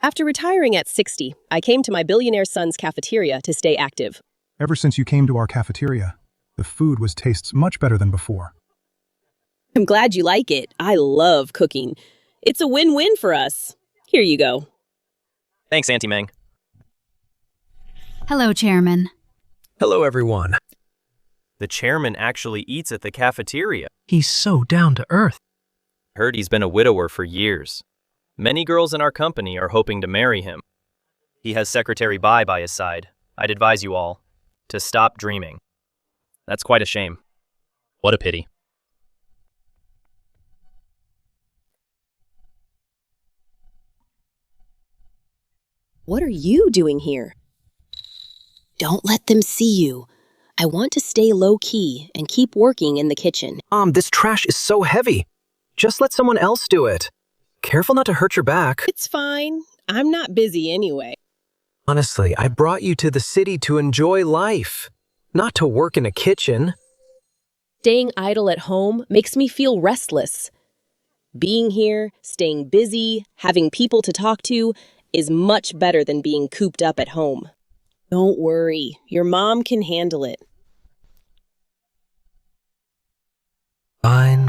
After retiring at 60, I came to my billionaire son's cafeteria to stay active. Ever since you came to our cafeteria, the food tastes much better than before. I'm glad you like it. I love cooking. It's a win-win for us. Here you go. Thanks, Auntie Meng. Hello, Chairman. Hello, everyone. The chairman actually eats at the cafeteria. He's so down to earth. Heard he's been a widower for years. Many girls in our company are hoping to marry him. He has Secretary Bai by his side. I'd advise you all to stop dreaming. That's quite a shame. What a pity. What are you doing here? Don't let them see you. I want to stay low-key and keep working in the kitchen. This trash is so heavy. Just let someone else do it. Careful not to hurt your back. It's fine. I'm not busy anyway. Honestly, I brought you to the city to enjoy life, not to work in a kitchen. Staying idle at home makes me feel restless. Being here, staying busy, having people to talk to is much better than being cooped up at home. Don't worry, your mom can handle it.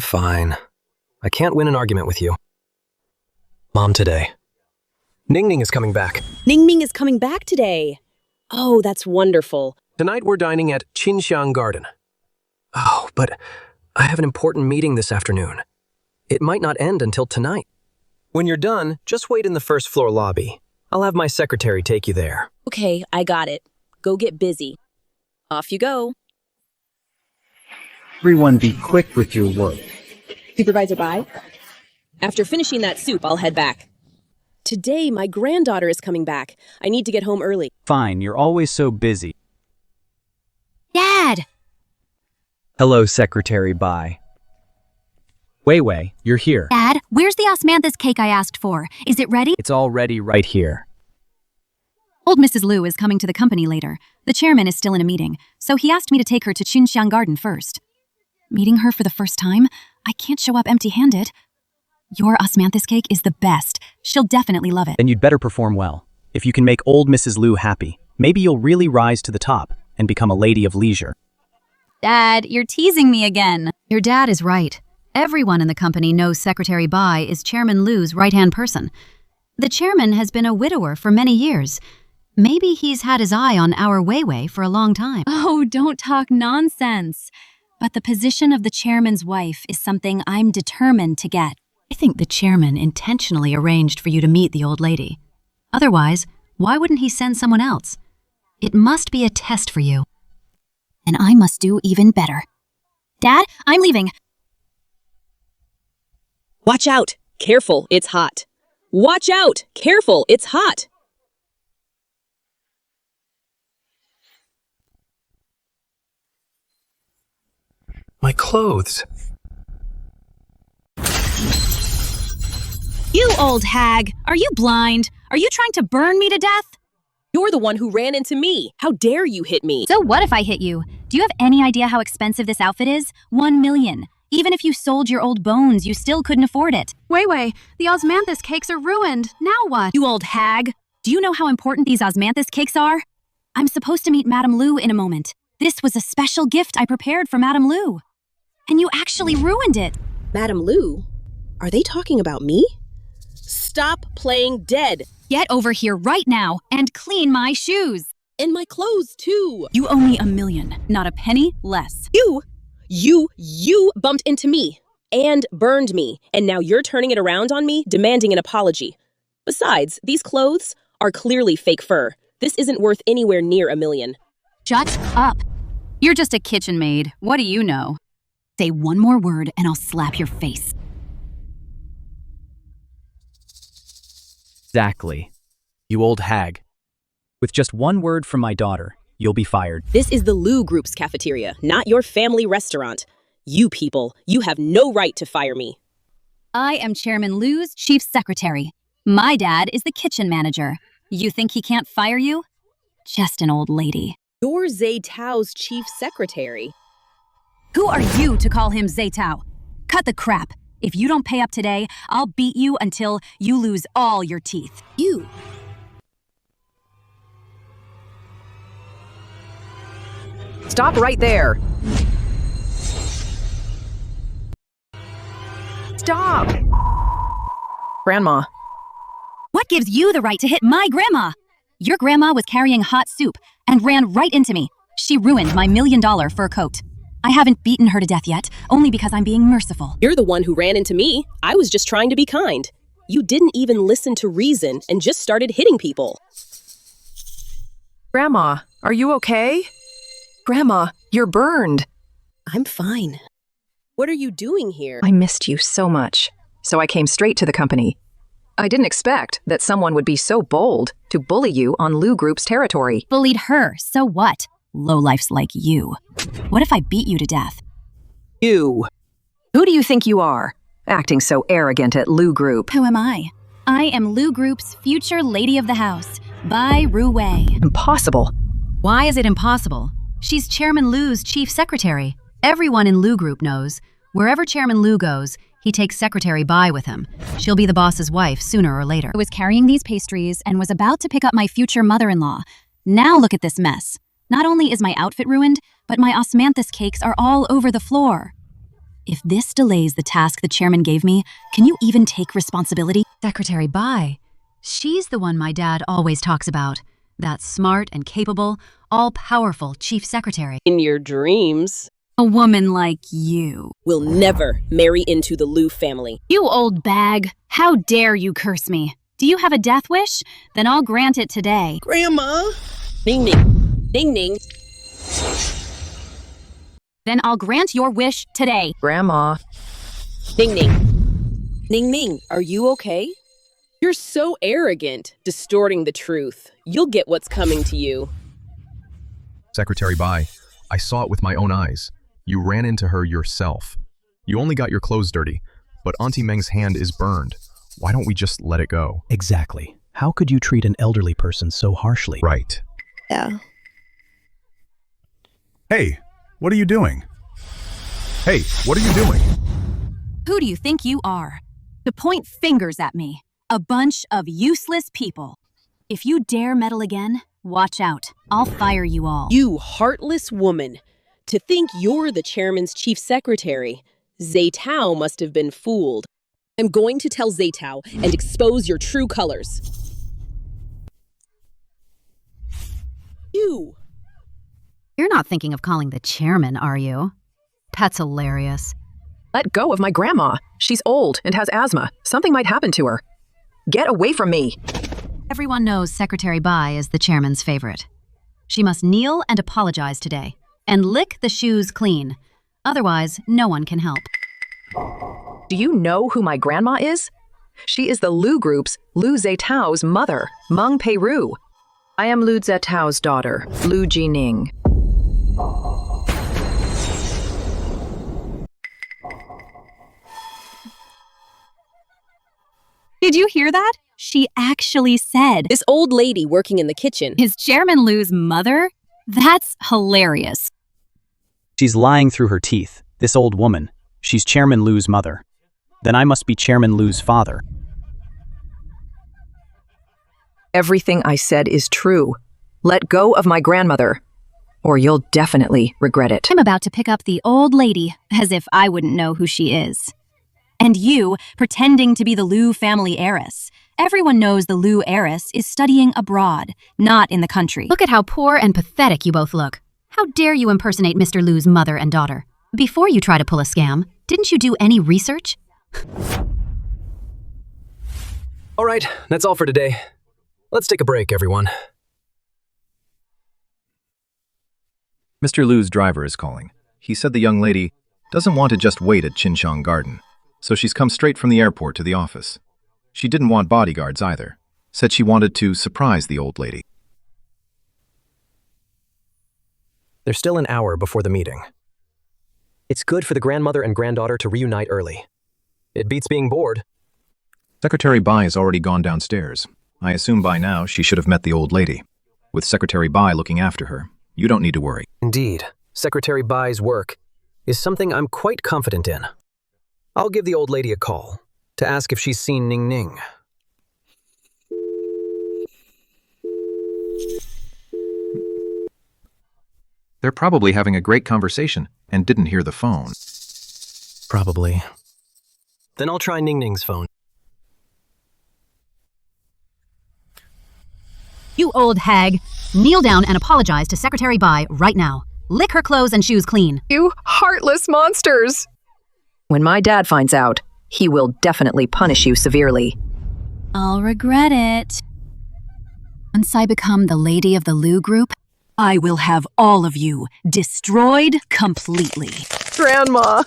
Fine. I can't win an argument with you. Mom today. Ning Ning is coming back. Ning Ming is coming back today. Oh, that's wonderful. Tonight we're dining at Qinxiang Garden. Oh, but I have an important meeting this afternoon. It might not end until tonight. When you're done, just wait in the first floor lobby. I'll have my secretary take you there. Okay, I got it. Go get busy. Off you go. Everyone be quick with your work. Supervisor Bai? After finishing that soup, I'll head back. Today, my granddaughter is coming back. I need to get home early. Fine, you're always so busy. Dad! Hello, Secretary Bai. Wei Wei, you're here. Dad, where's the osmanthus cake I asked for? Is it ready? It's already right here. Old Mrs. Liu is coming to the company later. The chairman is still in a meeting, so he asked me to take her to Qinxiang Garden first. Meeting her for the first time? I can't show up empty-handed. Your osmanthus cake is the best. She'll definitely love it. Then you'd better perform well. If you can make old Mrs. Liu happy, maybe you'll really rise to the top and become a lady of leisure. Dad, you're teasing me again. Your dad is right. Everyone in the company knows Secretary Bai is Chairman Liu's right-hand person. The chairman has been a widower for many years. Maybe he's had his eye on our Wei Wei for a long time. Oh, don't talk nonsense. But the position of the chairman's wife is something I'm determined to get. I think the chairman intentionally arranged for you to meet the old lady. Otherwise, why wouldn't he send someone else? It must be a test for you. And I must do even better. Dad, I'm leaving. Watch out! Careful, it's hot. Watch out! Careful, it's hot! My clothes. You old hag! Are you blind? Are you trying to burn me to death? You're the one who ran into me. How dare you hit me? So what if I hit you? Do you have any idea how expensive this outfit is? 1 million. Even if you sold your old bones, you still couldn't afford it. Wei Wei, the osmanthus cakes are ruined. Now what? You old hag! Do you know how important these osmanthus cakes are? I'm supposed to meet Madame Liu in a moment. This was a special gift I prepared for Madame Liu. And you actually ruined it. Madame Liu? Are they talking about me? Stop playing dead. Get over here right now and clean my shoes. And my clothes, too. You owe me 1 million, not a penny less. You bumped into me and burned me. And now you're turning it around on me, demanding an apology. Besides, these clothes are clearly fake fur. This isn't worth anywhere near 1 million. Shut up. You're just a kitchen maid. What do you know? Say one more word and I'll slap your face. Exactly. You old hag. With just one word from my daughter, you'll be fired. This is the Liu Group's cafeteria, not your family restaurant. You people, you have no right to fire me. I am Chairman Liu's chief secretary. My dad is the kitchen manager. You think he can't fire you? Just an old lady. You're Zay Tao's chief secretary. Who are you to call him Zay Tao? Cut the crap. If you don't pay up today, I'll beat you until you lose all your teeth. You. Stop right there. Stop! Grandma. What gives you the right to hit my grandma? Your grandma was carrying hot soup and ran right into me. She ruined my $1 million fur coat. I haven't beaten her to death yet, only because I'm being merciful. You're the one who ran into me. I was just trying to be kind. You didn't even listen to reason and just started hitting people. Grandma, are you okay? Grandma, you're burned. I'm fine. What are you doing here? I missed you so much, so I came straight to the company. I didn't expect that someone would be so bold to bully you on Lou Group's territory. Bullied her, so what? Lowlifes like you. What if I beat you to death? You. Who do you think you are, acting so arrogant at Lou Group? Who am I? I am Lou Group's future lady of the house, Bai Ruwei. Impossible. Why is it impossible? She's Chairman Lu's chief secretary. Everyone in Lu Group knows, wherever Chairman Lu goes, he takes Secretary Bai with him. She'll be the boss's wife sooner or later. I was carrying these pastries and was about to pick up my future mother-in-law. Now look at this mess. Not only is my outfit ruined, but my osmanthus cakes are all over the floor. If this delays the task the chairman gave me, can you even take responsibility? Secretary Bai. She's the one my dad always talks about. That smart and capable, all-powerful chief secretary. In your dreams. A woman like you will never marry into the Lu family. You old bag. How dare you curse me? Do you have a death wish? Then I'll grant it today. Grandma. Ning ning. Ning ning. Then I'll grant your wish today. Grandma. Ning ning. Ning ning, are you okay? You're so arrogant, distorting the truth. You'll get what's coming to you. Secretary Bai, I saw it with my own eyes. You ran into her yourself. You only got your clothes dirty, but Auntie Meng's hand is burned. Why don't we just let it go? Exactly. How could you treat an elderly person so harshly? Right. Yeah. Hey, what are you doing? Hey, what are you doing? Who do you think you are? To point fingers at me. A bunch of useless people. If you dare meddle again, watch out. I'll fire you all. You heartless woman. To think you're the chairman's chief secretary. Zaytao must have been fooled. I'm going to tell Zaytao and expose your true colors. You. You're not thinking of calling the chairman, are you? That's hilarious. Let go of my grandma. She's old and has asthma. Something might happen to her. Get away from me. Everyone knows Secretary Bai is the chairman's favorite. She must kneel and apologize today, and lick the shoes clean. Otherwise, no one can help. Do you know who my grandma is? She is the Lu Group's Lu Zetao's mother, Meng Peiru. I am Lu Zetao's daughter, Lu Jining. Did you hear that? She actually said, This old lady working in the kitchen. Is Chairman Lu's mother? That's hilarious. She's lying through her teeth. This old woman. She's Chairman Lu's mother. Then I must be Chairman Lu's father. Everything I said is true. Let go of my grandmother, or you'll definitely regret it. I'm about to pick up the old lady, as if I wouldn't know who she is. And you, pretending to be the Lu family heiress. Everyone knows the Lu heiress is studying abroad, not in the country. Look at how poor and pathetic you both look. How dare you impersonate Mr. Lu's mother and daughter? Before you try to pull a scam, didn't you do any research? All right, that's all for today. Let's take a break, everyone. Mr. Lu's driver is calling. He said the young lady doesn't want to just wait at Qinxiang Garden, so she's come straight from the airport to the office. She didn't want bodyguards either. Said she wanted to surprise the old lady. There's still an hour before the meeting. It's good for the grandmother and granddaughter to reunite early. It beats being bored. Secretary Bai has already gone downstairs. I assume by now she should have met the old lady. With Secretary Bai looking after her, you don't need to worry. Indeed, Secretary Bai's work is something I'm quite confident in. I'll give the old lady a call to ask if she's seen Ning Ning. They're probably having a great conversation and didn't hear the phone. Probably. Then I'll try Ning Ning's phone. You old hag. Kneel down and apologize to Secretary Bai right now. Lick her clothes and shoes clean. You heartless monsters! When my dad finds out, he will definitely punish you severely. I'll regret it. Once I become the lady of the Lu group, I will have all of you destroyed completely. Grandma!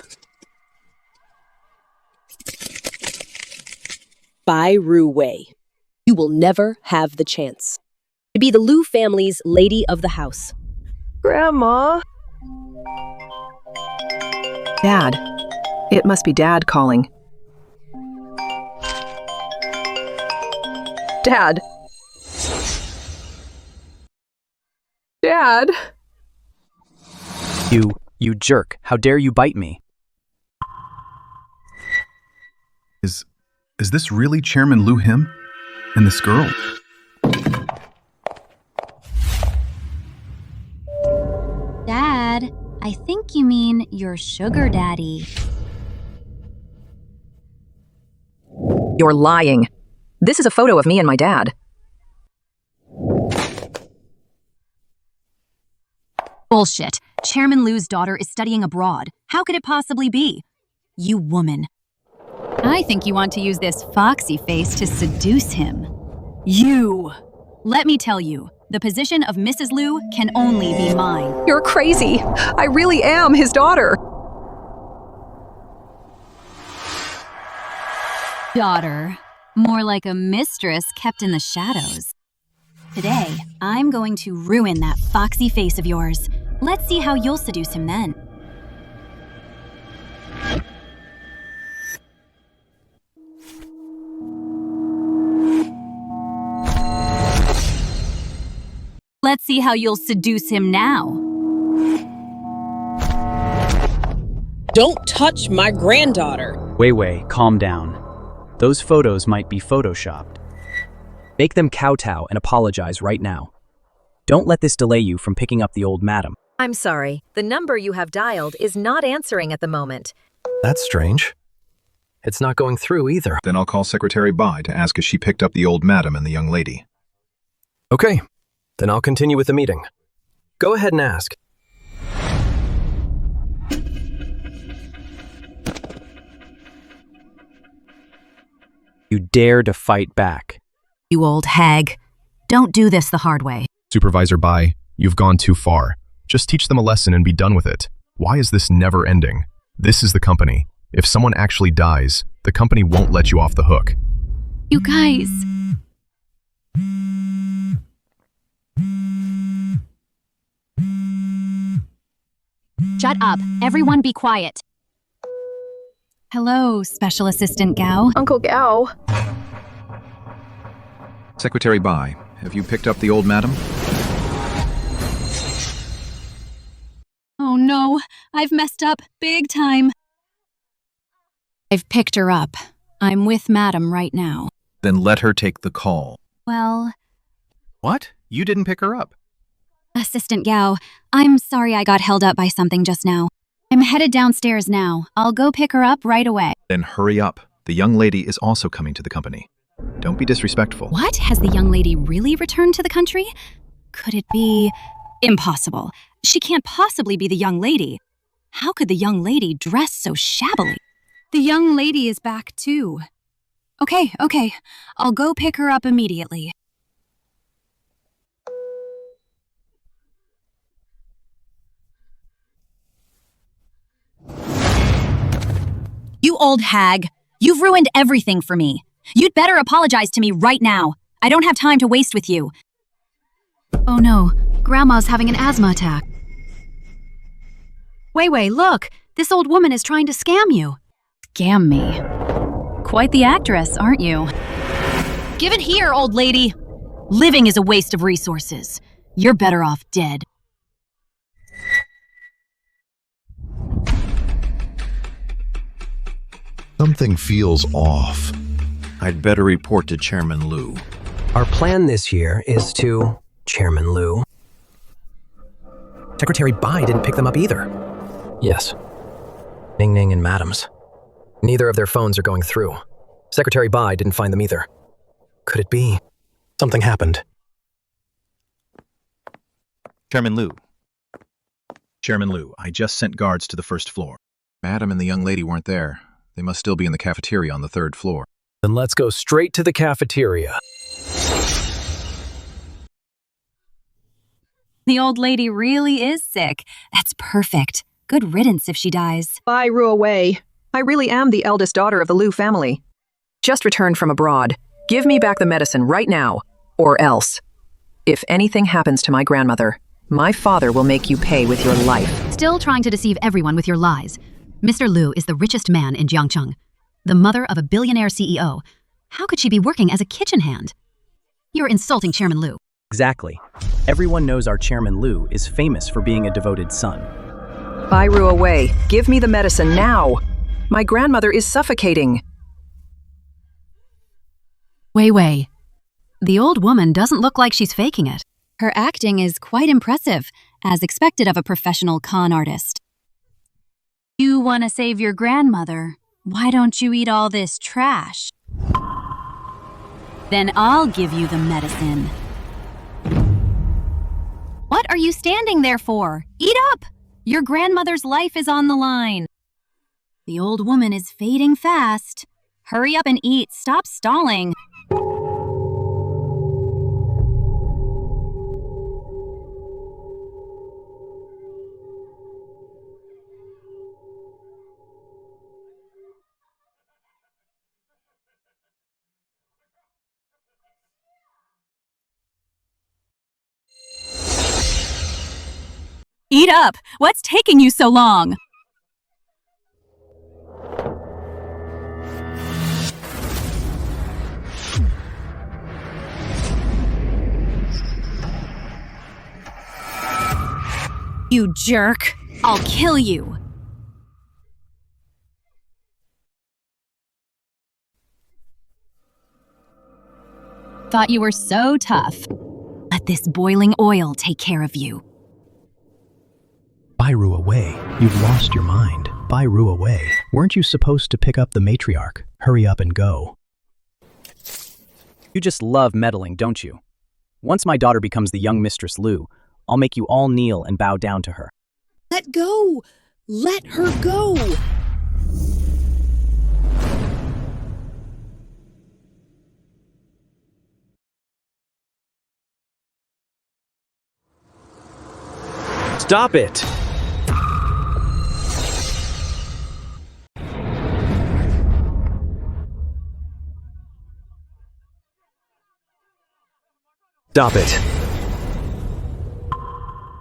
Peiru way. You will never have the chance to be the Lu family's lady of the house. Grandma? Dad. It must be Dad calling. Dad. Dad? You jerk. How dare you bite me? Is this really Chairman Lu him? And this girl? Dad, I think you mean your sugar daddy. You're lying. This is a photo of me and my dad. Bullshit. Chairman Lu's daughter is studying abroad. How could it possibly be? You woman. I think you want to use this foxy face to seduce him. You! Let me tell you, the position of Mrs. Lu can only be mine. You're crazy. I really am his daughter. Daughter. More like a mistress kept in the shadows. Today, I'm going to ruin that foxy face of yours. Let's see how you'll seduce him then. Let's see how you'll seduce him now. Don't touch my granddaughter. Wei, calm down. Those photos might be photoshopped. Make them kowtow and apologize right now. Don't let this delay you from picking up the old madam. I'm sorry. The number you have dialed is not answering at the moment. That's strange. It's not going through either. Then I'll call Secretary Bai to ask if she picked up the old madam and the young lady. Okay, then I'll continue with the meeting. Go ahead and ask. You dare to fight back. You old hag. Don't do this the hard way. Supervisor Bai, you've gone too far. Just teach them a lesson and be done with it. Why is this never ending? This is the company. If someone actually dies, the company won't let you off the hook. You guys. Shut up. Everyone be quiet. Hello, Special Assistant Gao. Uncle Gao. Secretary Bai, have you picked up the old madam? Oh no, I've messed up big time. I've picked her up. I'm with Madam right now. Then let her take the call. Well... What? You didn't pick her up? Assistant Gao, I'm sorry I got held up by something just now. I'm headed downstairs now. I'll go pick her up right away. Then hurry up. The young lady is also coming to the company. Don't be disrespectful. What? Has the young lady really returned to the country? Could it be... Impossible. She can't possibly be the young lady. How could the young lady dress so shabbily? The young lady is back too. Okay. I'll go pick her up immediately. You old hag. You've ruined everything for me. You'd better apologize to me right now. I don't have time to waste with you. Oh no, Grandma's having an asthma attack. Wei, look! This old woman is trying to scam you. Scam me? Quite the actress, aren't you? Give it here, old lady! Living is a waste of resources. You're better off dead. Something feels off. I'd better report to Chairman Lu. Our plan this year is to... Chairman Lu. Secretary Bai didn't pick them up either. Yes. Ning Ning and Madams. Neither of their phones are going through. Secretary Bai didn't find them either. Could it be? Something happened. Chairman Lu. Chairman Lu, I just sent guards to the first floor. Madam and the young lady weren't there. They must still be in the cafeteria on the third floor. Then let's go straight to the cafeteria. The old lady really is sick. That's perfect. Good riddance if she dies. Peiru away. I really am the eldest daughter of the Lu family. Just returned from abroad. Give me back the medicine right now, or else. If anything happens to my grandmother, my father will make you pay with your life. Still trying to deceive everyone with your lies. Mr. Lu is the richest man in Jiangcheng, the mother of a billionaire CEO. How could she be working as a kitchen hand? You're insulting Chairman Lu. Exactly. Everyone knows our Chairman Lu is famous for being a devoted son. Peiru away. Give me the medicine now. My grandmother is suffocating. Wei Wei. The old woman doesn't look like she's faking it. Her acting is quite impressive, as expected of a professional con artist. You want to save your grandmother. Why don't you eat all this trash? Then I'll give you the medicine. What are you standing there for? Eat up! Your grandmother's life is on the line. The old woman is fading fast. Hurry up and eat. Stop stalling. Eat up! What's taking you so long? You jerk! I'll kill you! Thought you were so tough. Let this boiling oil take care of you. Peiru away. You've lost your mind. Peiru away. Weren't you supposed to pick up the matriarch? Hurry up and go. You just love meddling, don't you? Once my daughter becomes the young Mistress Lu, I'll make you all kneel and bow down to her. Let go! Let her go! Stop it! Stop it.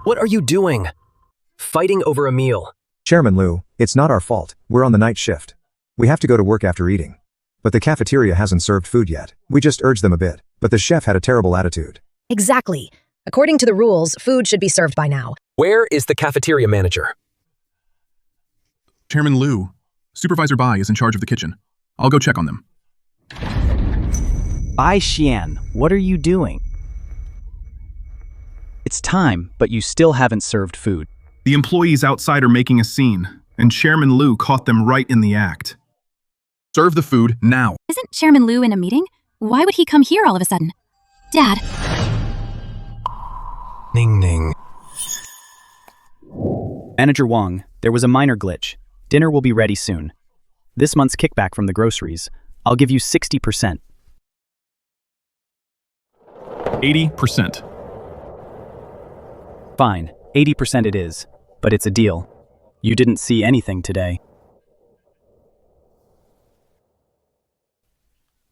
What are you doing? Fighting over a meal. Chairman Lu, it's not our fault. We're on the night shift. We have to go to work after eating. But the cafeteria hasn't served food yet. We just urged them a bit, but the chef had a terrible attitude. Exactly. According to the rules, food should be served by now. Where is the cafeteria manager? Chairman Lu, Supervisor Bai is in charge of the kitchen. I'll go check on them. Bai Xian, what are you doing? It's time, but you still haven't served food. The employees outside are making a scene, and Chairman Lu caught them right in the act. Serve the food now. Isn't Chairman Lu in a meeting? Why would he come here all of a sudden? Dad. Ning Ning. Manager Wang, there was a minor glitch. Dinner will be ready soon. This month's kickback from the groceries, I'll give you 60%. 80%. Fine, 80% it is, but it's a deal. You didn't see anything today.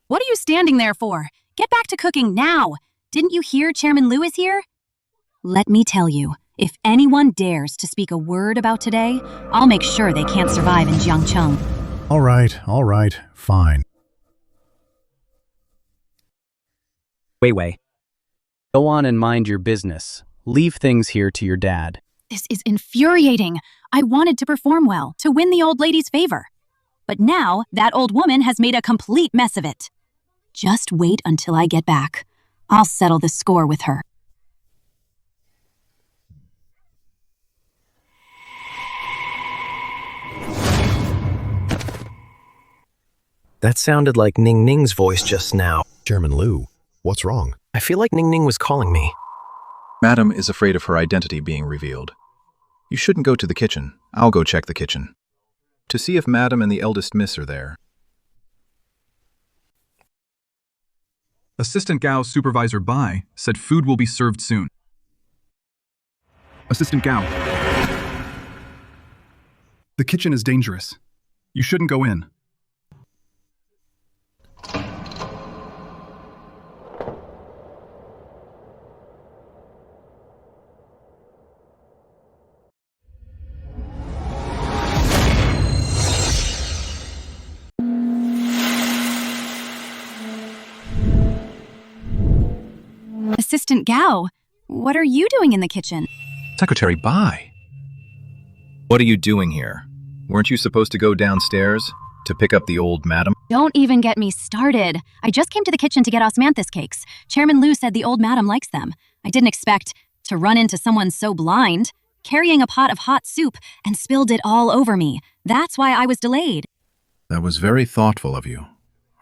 What are you standing there for? Get back to cooking now. Didn't you hear Chairman Lu is here? Let me tell you, if anyone dares to speak a word about today, I'll make sure they can't survive in Jiangcheng. All right, fine. Wei Wei. Go on and mind your business. Leave things here to your dad. This is infuriating. I wanted to perform well, to win the old lady's favor. But now, that old woman has made a complete mess of it. Just wait until I get back. I'll settle the score with her. That sounded like Ning Ning's voice just now. Chairman Liu, what's wrong? I feel like Ning Ning was calling me. Madam is afraid of her identity being revealed. You shouldn't go to the kitchen. I'll go check the kitchen. To see if Madam and the eldest miss are there. Assistant Gao's supervisor Bai said food will be served soon. Assistant Gao. The kitchen is dangerous. You shouldn't go in. Assistant Gao, what are you doing in the kitchen? Secretary Bai. What are you doing here? Weren't you supposed to go downstairs to pick up the old madam? Don't even get me started. I just came to the kitchen to get osmanthus cakes. Chairman Liu said the old madam likes them. I didn't expect to run into someone so blind, carrying a pot of hot soup and spilled it all over me. That's why I was delayed. That was very thoughtful of you.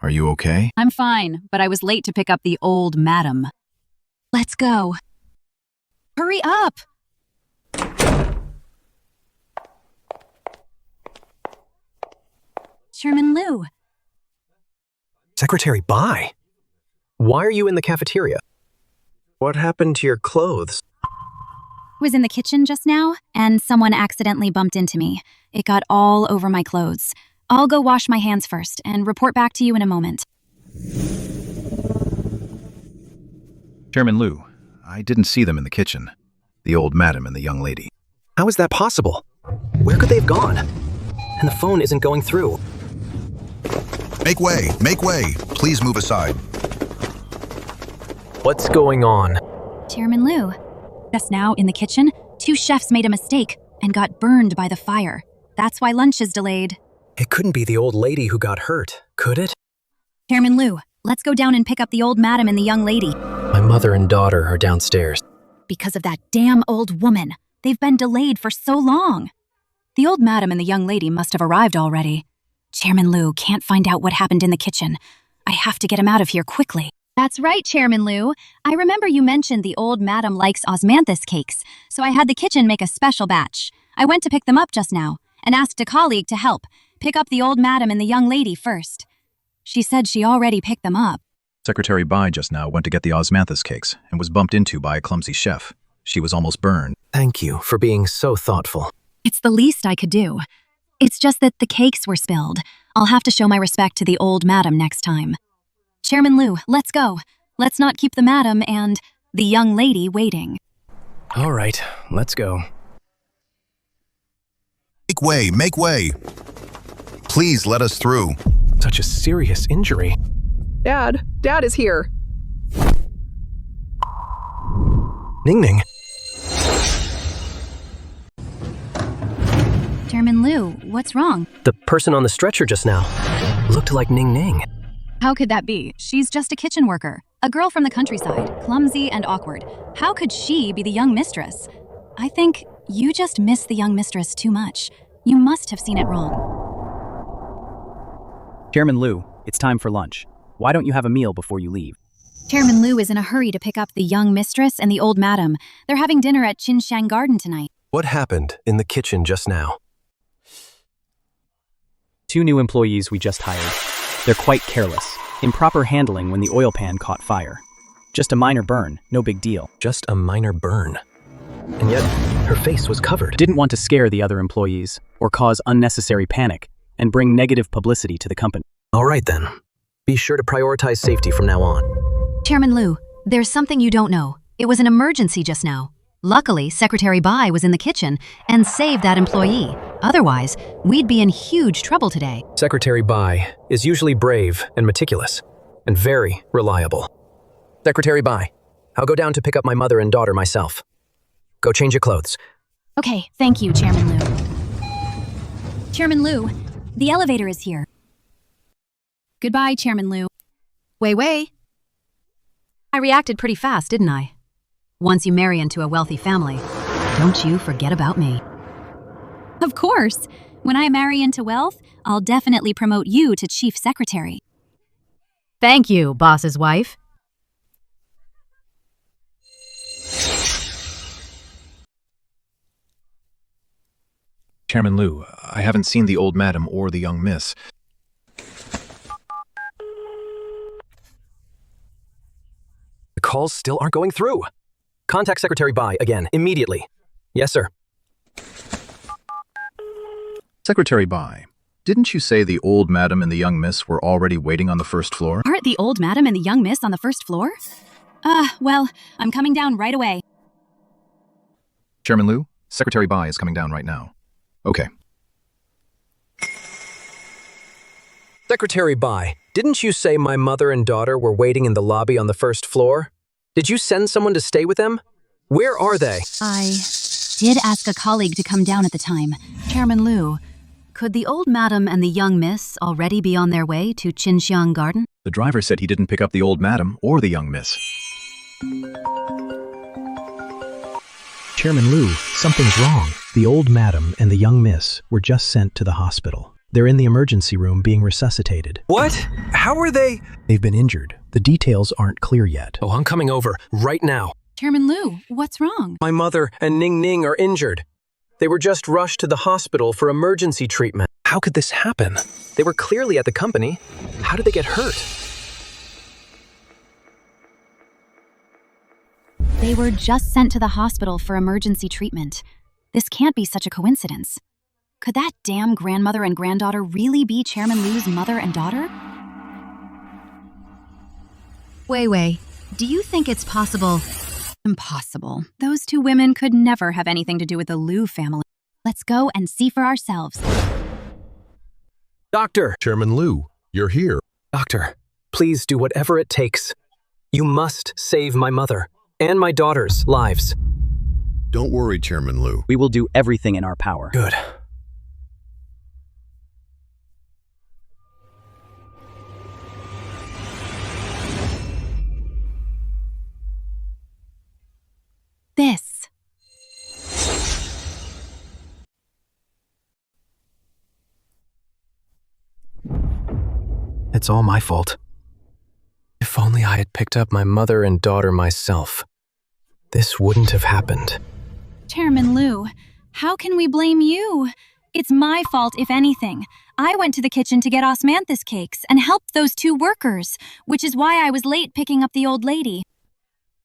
Are you okay? I'm fine, but I was late to pick up the old madam. Let's go. Hurry up! Chairman Liu. Secretary Bai. Why are you in the cafeteria? What happened to your clothes? Was in the kitchen just now, and someone accidentally bumped into me. It got all over my clothes. I'll go wash my hands first and report back to you in a moment. Chairman Liu, I didn't see them in the kitchen. The old madam and the young lady. How is that possible? Where could they have gone? And the phone isn't going through. Make way! Make way! Please move aside. What's going on? Chairman Liu. Just now, in the kitchen, 2 chefs made a mistake and got burned by the fire. That's why lunch is delayed. It couldn't be the old lady who got hurt, could it? Chairman Liu, let's go down and pick up the old madam and the young lady. My mother and daughter are downstairs. Because of that damn old woman. They've been delayed for so long. The old madam and the young lady must have arrived already. Chairman Liu can't find out what happened in the kitchen. I have to get him out of here quickly. That's right, Chairman Liu. I remember you mentioned the old madam likes osmanthus cakes, so I had the kitchen make a special batch. I went to pick them up just now and asked a colleague to help pick up the old madam and the young lady first. She said she already picked them up. Secretary Bai just now went to get the osmanthus cakes and was bumped into by a clumsy chef. She was almost burned. Thank you for being so thoughtful. It's the least I could do. It's just that the cakes were spilled. I'll have to show my respect to the old madam next time. Chairman Liu, let's go. Let's not keep the madam and the young lady waiting. All right, let's go. Make way! Make way! Please let us through. Such a serious injury. Dad is here. Ning Ning. Chairman Liu, what's wrong? The person on the stretcher just now looked like Ning Ning. How could that be? She's just a kitchen worker, a girl from the countryside, clumsy and awkward. How could she be the young mistress? I think you just miss the young mistress too much. You must have seen it wrong. Chairman Liu, it's time for lunch. Why don't you have a meal before you leave? Chairman Liu is in a hurry to pick up the young mistress and the old madam. They're having dinner at Qinshan Garden tonight. What happened in the kitchen just now? 2 new employees we just hired. They're quite careless. Improper handling when the oil pan caught fire. Just a minor burn, no big deal. Just a minor burn. And yet, her face was covered. Didn't want to scare the other employees or cause unnecessary panic and bring negative publicity to the company. All right then. Be sure to prioritize safety from now on. Chairman Liu, there's something you don't know. It was an emergency just now. Luckily, Secretary Bai was in the kitchen and saved that employee. Otherwise, we'd be in huge trouble today. Secretary Bai is usually brave and meticulous, and very reliable. Secretary Bai, I'll go down to pick up my mother and daughter myself. Go change your clothes. Okay, thank you, Chairman Liu. Chairman Liu, The elevator is here. Goodbye, Chairman Liu. Wei. I reacted pretty fast, didn't I? Once you marry into a wealthy family, don't you forget about me. Of course. When I marry into wealth, I'll definitely promote you to chief secretary. Thank you, boss's wife. Chairman Liu, I haven't seen the old madam or the young miss. The calls still aren't going through. Contact Secretary Bai again, immediately. Yes, sir. Secretary Bai, didn't you say the old madam and the young miss were already waiting on the first floor? Aren't the old madam and the young miss on the first floor? Well, I'm coming down right away. Chairman Liu, Secretary Bai is coming down right now. Okay. Secretary Bai, didn't you say my mother and daughter were waiting in the lobby on the first floor? Did you send someone to stay with them? Where are they? I did ask a colleague to come down at the time. Chairman Liu, could the old madam and the young miss already be on their way to Qinxiang Garden? The driver said he didn't pick up the old madam or the young miss. Chairman Liu, something's wrong. The old madam and the young miss were just sent to the hospital. They're in the emergency room being resuscitated. What? How are they? They've been injured. The details aren't clear yet. Oh, I'm coming over right now. Chairman Liu, what's wrong? My mother and Ning are injured. They were just rushed to the hospital for emergency treatment. How could this happen? They were clearly at the company. How did they get hurt? They were just sent to the hospital for emergency treatment. This can't be such a coincidence. Could that damn grandmother and granddaughter really be Chairman Liu's mother and daughter? Wei, do you think it's possible? Impossible. Those two women could never have anything to do with the Liu family. Let's go and see for ourselves. Doctor! Chairman Liu, you're here. Doctor, please do whatever it takes. You must save my mother and my daughter's lives. Don't worry, Chairman Liu. We will do everything in our power. Good. This. It's all my fault. If only I had picked up my mother and daughter myself, this wouldn't have happened. Chairman Liu, how can we blame you? It's my fault, if anything. I went to the kitchen to get osmanthus cakes and helped those two workers, which is why I was late picking up the old lady.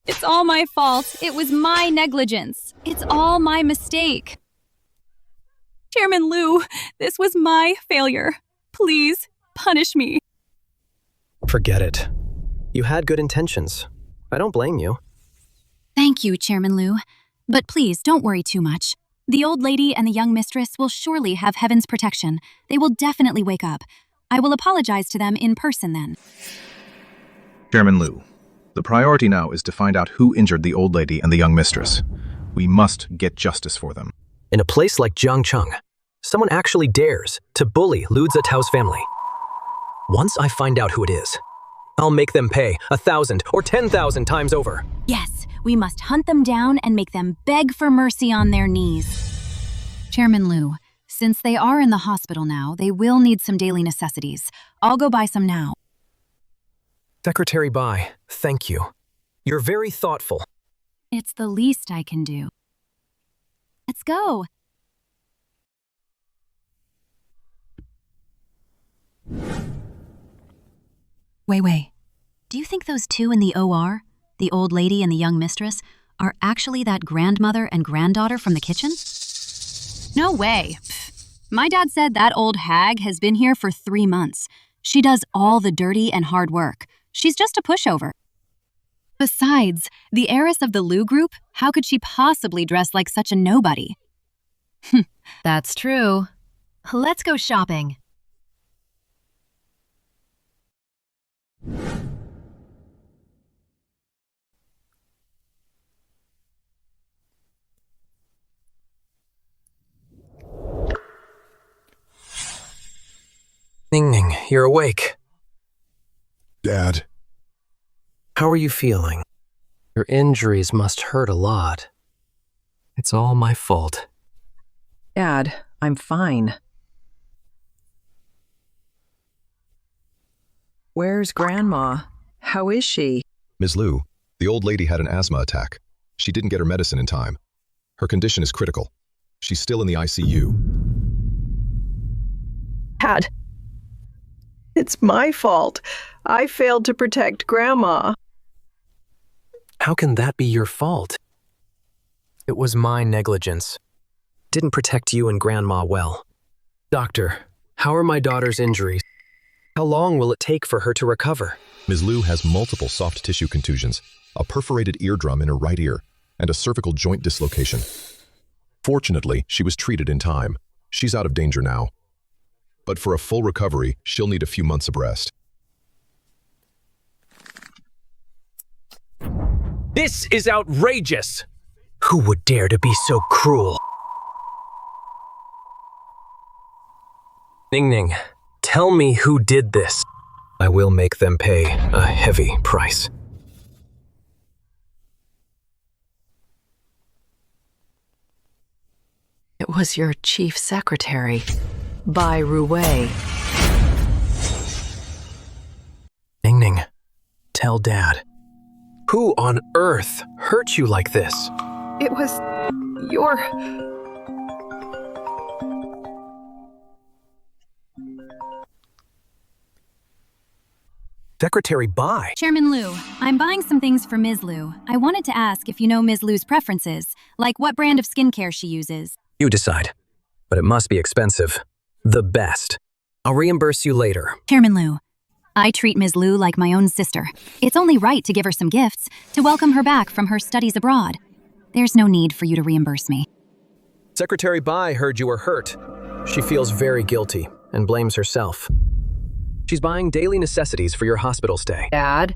It's all my fault. It was my negligence. It's all my mistake. Chairman Liu, this was my failure. Please, punish me. Forget it. You had good intentions. I don't blame you. Thank you, Chairman Liu. But please, don't worry too much. The old lady and the young mistress will surely have heaven's protection. They will definitely wake up. I will apologize to them in person then. Chairman Liu, the priority now is to find out who injured the old lady and the young mistress. We must get justice for them. In a place like Jiangcheng, someone actually dares to bully Lu Zetao's family. Once I find out who it is, I'll make them pay 1,000 or 10,000 times over. Yes, we must hunt them down and make them beg for mercy on their knees. Chairman Liu, since they are in the hospital now, they will need some daily necessities. I'll go buy some now. Secretary Bai, thank you. You're very thoughtful. It's the least I can do. Let's go. Wei, do you think those two in the OR, the old lady and the young mistress, are actually that grandmother and granddaughter from the kitchen? No way. My dad said that old hag has been here for 3 months. She does all the dirty and hard work. She's just a pushover. Besides, the heiress of the Liu group, how could she possibly dress like such a nobody? That's true. Let's go shopping. Ning Ning, you're awake. Dad. How are you feeling? Your injuries must hurt a lot. It's all my fault. Dad, I'm fine. Where's Grandma? How is she? Ms. Liu, the old lady had an asthma attack. She didn't get her medicine in time. Her condition is critical. She's still in the ICU. Dad, it's my fault. I failed to protect Grandma. How can that be your fault? It was my negligence. Didn't protect you and Grandma well. Doctor, how are my daughter's injuries? How long will it take for her to recover? Ms. Liu has multiple soft tissue contusions, a perforated eardrum in her right ear, and a cervical joint dislocation. Fortunately, she was treated in time. She's out of danger now. But for a full recovery, she'll need a few months of rest. This is outrageous! Who would dare to be so cruel? Ning Ning, tell me who did this. I will make them pay a heavy price. It was your chief secretary, Bai Ruwei. Ning Ning, tell Dad. Who on earth hurt you like this? It was your... Secretary Bai. Chairman Liu, I'm buying some things for Ms. Liu. I wanted to ask if you know Ms. Liu's preferences, like what brand of skincare she uses. You decide. But it must be expensive. The best. I'll reimburse you later. Chairman Liu, I treat Ms. Liu like my own sister. It's only right to give her some gifts to welcome her back from her studies abroad. There's no need for you to reimburse me. Secretary Bai heard you were hurt. She feels very guilty and blames herself. She's buying daily necessities for your hospital stay. Dad,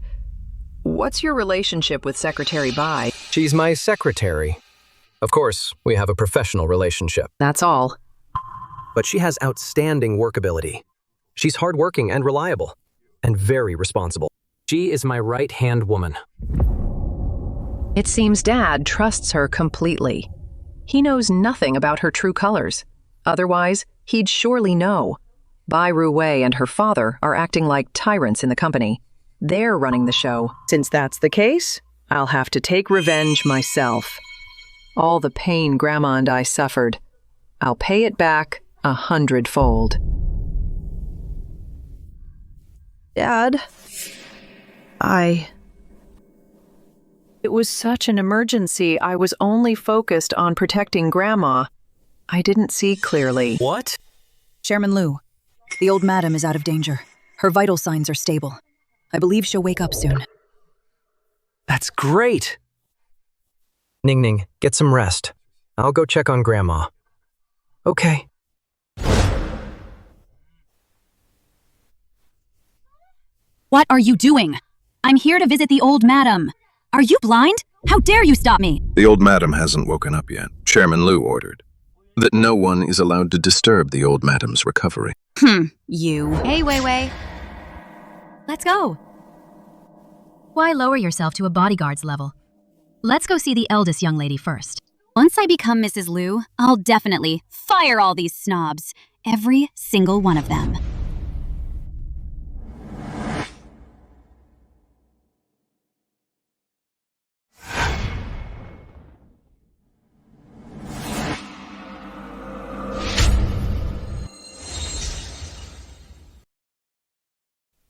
what's your relationship with Secretary Bai? She's my secretary. Of course, we have a professional relationship. That's all. But she has outstanding workability. She's hardworking and reliable, and very responsible. She is my right-hand woman. It seems Dad trusts her completely. He knows nothing about her true colors. Otherwise, he'd surely know. Bai Ruwei and her father are acting like tyrants in the company. They're running the show. Since that's the case, I'll have to take revenge myself. All the pain Grandma and I suffered, I'll pay it back 100-fold. Dad, It was such an emergency, I was only focused on protecting Grandma. I didn't see clearly. What? Chairman Liu, the old madam is out of danger. Her vital signs are stable. I believe she'll wake up soon. That's great! Ning Ning, get some rest. I'll go check on Grandma. Okay. What are you doing? I'm here to visit the old madam. Are you blind? How dare you stop me? The old madam hasn't woken up yet. Chairman Liu ordered that no one is allowed to disturb the old madam's recovery. You. Hey, Wei Wei. Let's go. Why lower yourself to a bodyguard's level? Let's go see the eldest young lady first. Once I become Mrs. Liu, I'll definitely fire all these snobs. Every single one of them.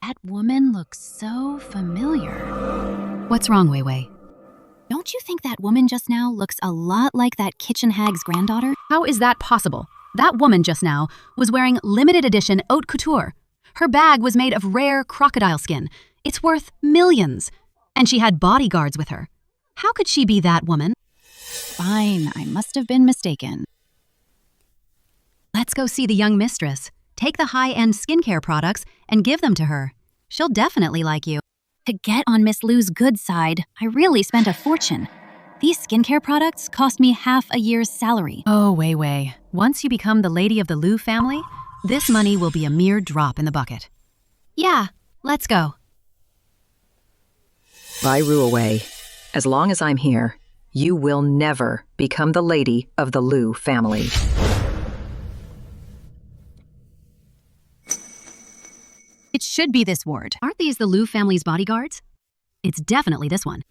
That woman looks so familiar. What's wrong, Wei Wei? Don't you think that woman just now looks a lot like that kitchen hag's granddaughter? How is that possible? That woman just now was wearing limited edition haute couture. Her bag was made of rare crocodile skin. It's worth millions. And she had bodyguards with her. How could she be that woman? Fine, I must have been mistaken. Let's go see the young mistress. Take the high-end skincare products and give them to her. She'll definitely like you. To get on Miss Liu's good side, I really spent a fortune. These skincare products cost me half a year's salary. Oh, Wei Wei. Once you become the lady of the Liu family, This money will be a mere drop in the bucket. Yeah, let's go. Peiru away. As long as I'm here, you will never become the lady of the Liu family. It should be this ward. Aren't these the Liu family's bodyguards? It's definitely this one.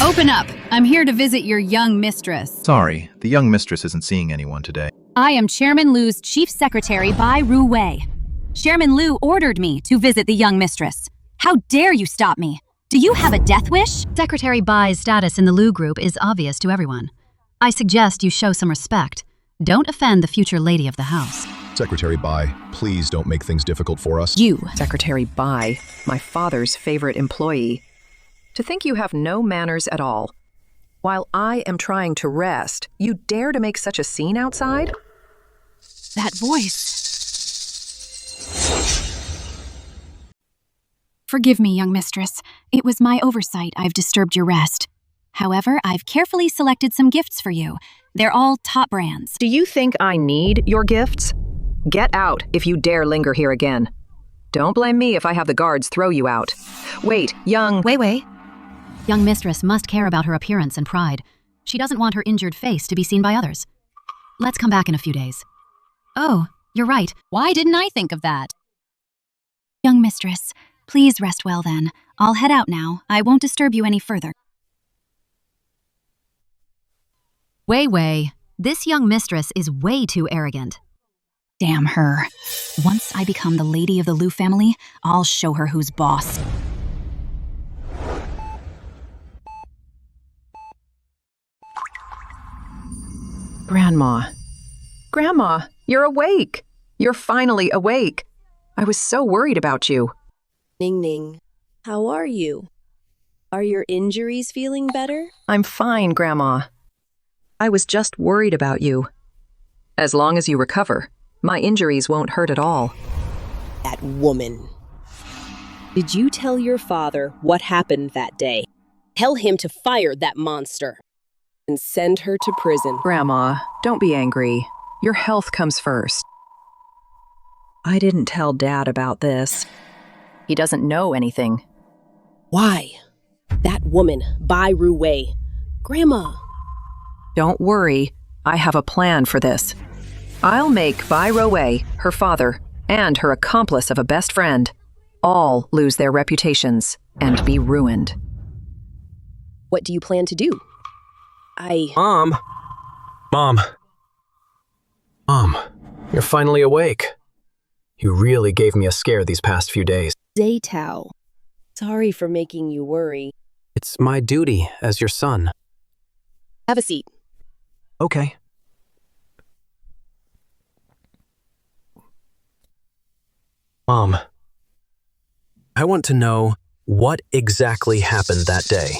Open up! I'm here to visit your young mistress. Sorry, the young mistress isn't seeing anyone today. I am Chairman Liu's chief secretary, Peiru Wei. Chairman Liu ordered me to visit the young mistress. How dare you stop me? Do you have a death wish? Secretary Bai's status in the Liu group is obvious to everyone. I suggest you show some respect. Don't offend the future lady of the house. Secretary Bai, please don't make things difficult for us. You, Secretary Bai, my father's favorite employee. To think you have no manners at all. While I am trying to rest, you dare to make such a scene outside? That voice. Forgive me, young mistress. It was my oversight I've disturbed your rest. However, I've carefully selected some gifts for you. They're all top brands. Do you think I need your gifts? Get out if you dare linger here again. Don't blame me if I have the guards throw you out. Wait, young... Wei. Young mistress must care about her appearance and pride. She doesn't want her injured face to be seen by others. Let's come back in a few days. Oh, you're right. Why didn't I think of that? Young mistress, please rest well then. I'll head out now. I won't disturb you any further. Wei, this young mistress is way too arrogant. Damn her. Once I become the lady of the Liu family, I'll show her who's boss. Grandma, you're awake. You're finally awake. I was so worried about you. Ning, how are you? Are your injuries feeling better? I'm fine, Grandma. I was just worried about you. As long as you recover, my injuries won't hurt at all. That woman. Did you tell your father what happened that day? Tell him to fire that monster and send her to prison. Grandma, don't be angry. Your health comes first. I didn't tell Dad about this. He doesn't know anything. Why? That woman, Peiru Wei. Grandma. Don't worry. I have a plan for this. I'll make Peiru Wei, her father, and her accomplice of a best friend, all lose their reputations and be ruined. What do you plan to do? Mom, you're finally awake. You really gave me a scare these past few days. Zaytao. Sorry for making you worry. It's my duty as your son. Have a seat. Okay. Mom, I want to know what exactly happened that day.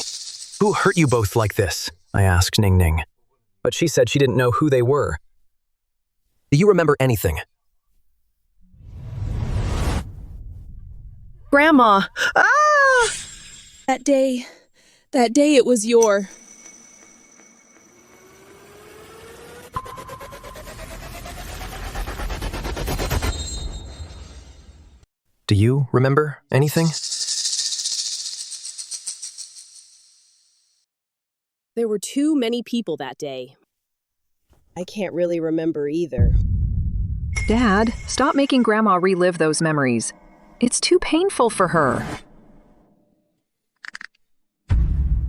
Who hurt you both like this? I asked Ning, but she said she didn't know who they were. Do you remember anything? Grandma! Ah! That day it was your... Do you remember anything? There were too many people that day. I can't really remember either. Dad, stop making Grandma relive those memories. It's too painful for her.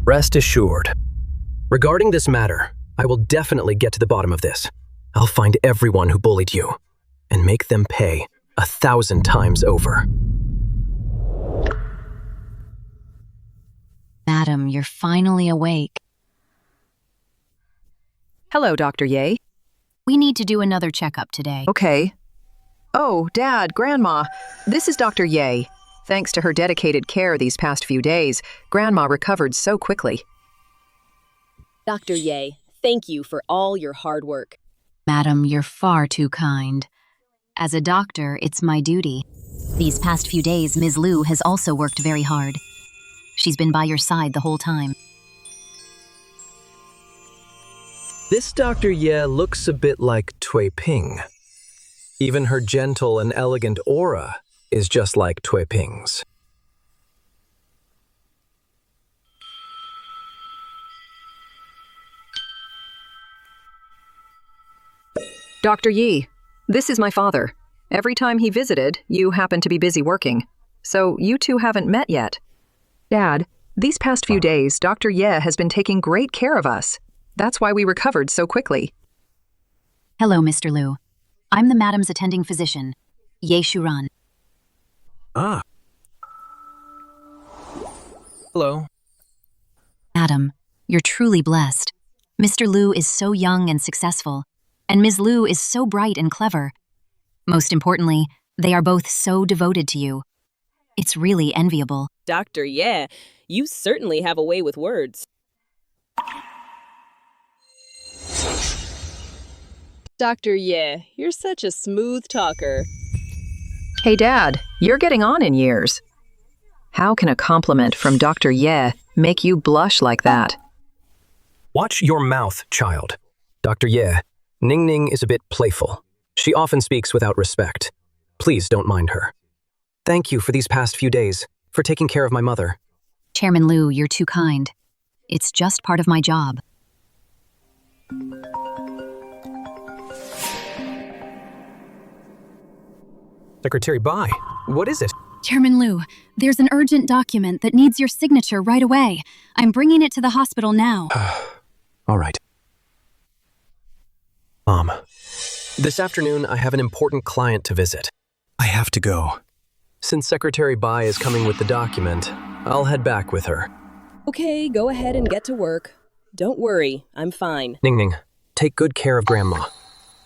Rest assured. Regarding this matter, I will definitely get to the bottom of this. I'll find everyone who bullied you and make them pay 1,000 times over. Madam, you're finally awake. Hello, Dr. Ye. We need to do another checkup today. Okay. Oh, Dad, Grandma, this is Dr. Ye. Thanks to her dedicated care these past few days, Grandma recovered so quickly. Dr. Ye, thank you for all your hard work. Madam, you're far too kind. As a doctor, it's my duty. These past few days, Ms. Liu has also worked very hard. She's been by your side the whole time. This Dr. Ye looks a bit like Tui Ping. Even her gentle and elegant aura is just like Tui Ping's. Dr. Yi, this is my father. Every time he visited, you happened to be busy working. So you two haven't met yet. Dad, these past few days, Dr. Ye has been taking great care of us. That's why we recovered so quickly. Hello, Mr. Liu. I'm the madam's attending physician, Ye Shuran. Ah. Hello. Madam, you're truly blessed. Mr. Liu is so young and successful, and Ms. Liu is so bright and clever. Most importantly, they are both so devoted to you. It's really enviable. Dr. Ye, you certainly have a way with words. Dr. Ye, you're such a smooth talker. Hey, Dad, you're getting on in years. How can a compliment from Dr. Ye make you blush like that? Watch your mouth, child. Dr. Ye, Ning Ning is a bit playful. She often speaks without respect. Please don't mind her. Thank you for these past few days, for taking care of my mother. Chairman Liu, you're too kind. It's just part of my job. Secretary Bai, what is it? Chairman Liu, there's an urgent document that needs your signature right away. I'm bringing it to the hospital now. All right. Mom, this afternoon I have an important client to visit. I have to go. Since Secretary Bai is coming with the document, I'll head back with her. Okay, go ahead and get to work. Don't worry, I'm fine. Ning Ning, take good care of Grandma.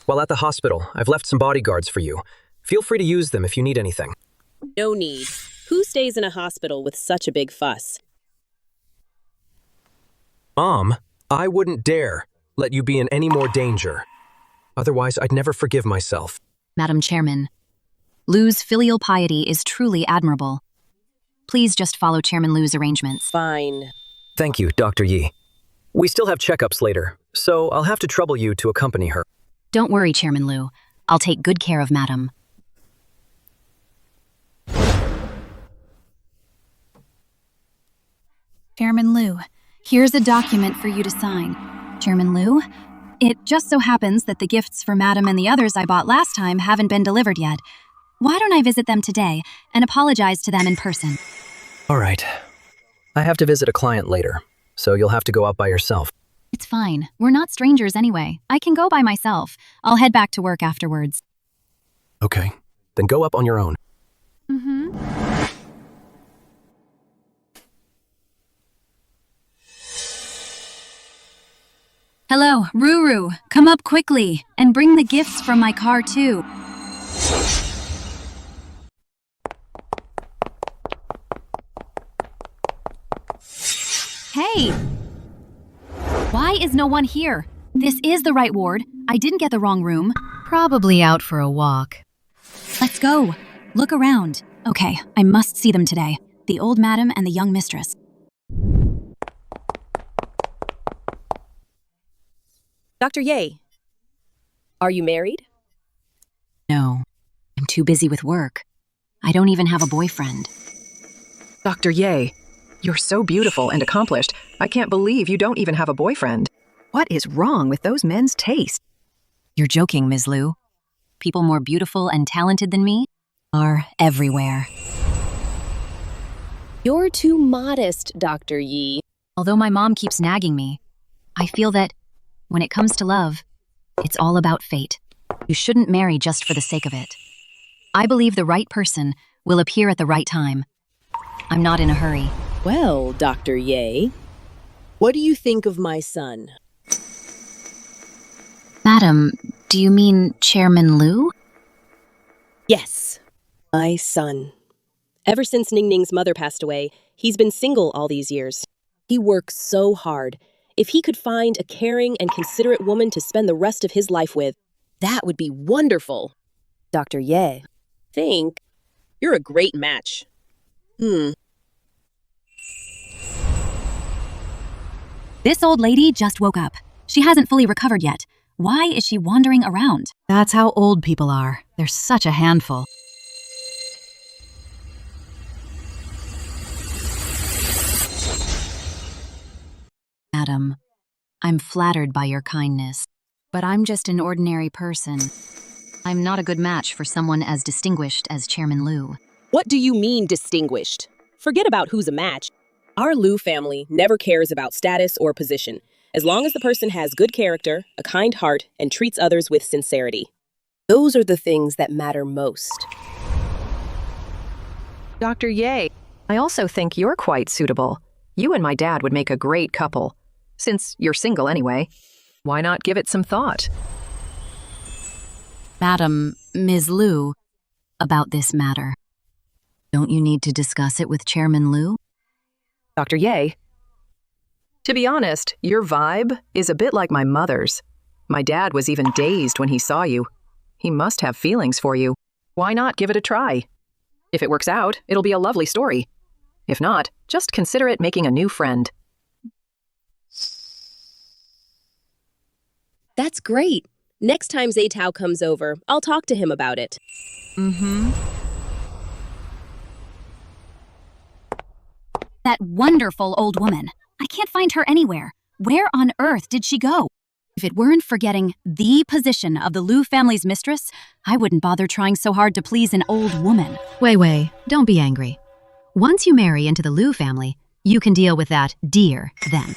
While at the hospital, I've left some bodyguards for you. Feel free to use them if you need anything. No need. Who stays in a hospital with such a big fuss? Mom, I wouldn't dare let you be in any more danger. Otherwise, I'd never forgive myself. Madam Chairman, Liu's filial piety is truly admirable. Please just follow Chairman Liu's arrangements. Fine. Thank you, Dr. Yi. We still have checkups later, so I'll have to trouble you to accompany her. Don't worry, Chairman Liu. I'll take good care of Madam. Chairman Liu, here's a document for you to sign. Chairman Liu, it just so happens that the gifts for Madam and the others I bought last time haven't been delivered yet. Why don't I visit them today and apologize to them in person? All right. I have to visit a client later, so you'll have to go out by yourself. It's fine. We're not strangers anyway. I can go by myself. I'll head back to work afterwards. Okay, then go up on your own. Hello, Ruru. Come up quickly and bring the gifts from my car too. Hey! Why is no one here? This is the right ward. I didn't get the wrong room. Probably out for a walk. Let's go. Look around. Okay, I must see them today. The old madam and the young mistress. Dr. Ye, are you married? No, I'm too busy with work. I don't even have a boyfriend. Dr. Ye, you're so beautiful and accomplished. I can't believe you don't even have a boyfriend. What is wrong with those men's taste? You're joking, Ms. Liu. People more beautiful and talented than me are everywhere. You're too modest, Dr. Yi. Although my mom keeps nagging me, I feel that when it comes to love, it's all about fate. You shouldn't marry just for the sake of it. I believe the right person will appear at the right time. I'm not in a hurry. Well, Dr. Ye, what do you think of my son? Madam, do you mean Chairman Liu? Yes, my son. Ever since Ning Ning's mother passed away, he's been single all these years. He works so hard. If he could find a caring and considerate woman to spend the rest of his life with, that would be wonderful. Dr. Ye, think you're a great match. This old lady just woke up. She hasn't fully recovered yet. Why is she wandering around? That's how old people are. They're such a handful. Madam, I'm flattered by your kindness, but I'm just an ordinary person. I'm not a good match for someone as distinguished as Chairman Liu. What do you mean distinguished? Forget about who's a match. Our Liu family never cares about status or position, as long as the person has good character, a kind heart, and treats others with sincerity. Those are the things that matter most. Dr. Ye, I also think you're quite suitable. You and my dad would make a great couple. Since you're single anyway, why not give it some thought? Madam, Ms. Liu, about this matter. Don't you need to discuss it with Chairman Liu? Dr. Ye, to be honest, your vibe is a bit like my mother's. My dad was even dazed when he saw you. He must have feelings for you. Why not give it a try? If it works out, it'll be a lovely story. If not, just consider it making a new friend. That's great. Next time Zaytao comes over, I'll talk to him about it. That wonderful old woman. I can't find her anywhere. Where on earth did she go? If it weren't for getting the position of the Liu family's mistress, I wouldn't bother trying so hard to please an old woman. Wei, don't be angry. Once you marry into the Liu family, you can deal with that dear then.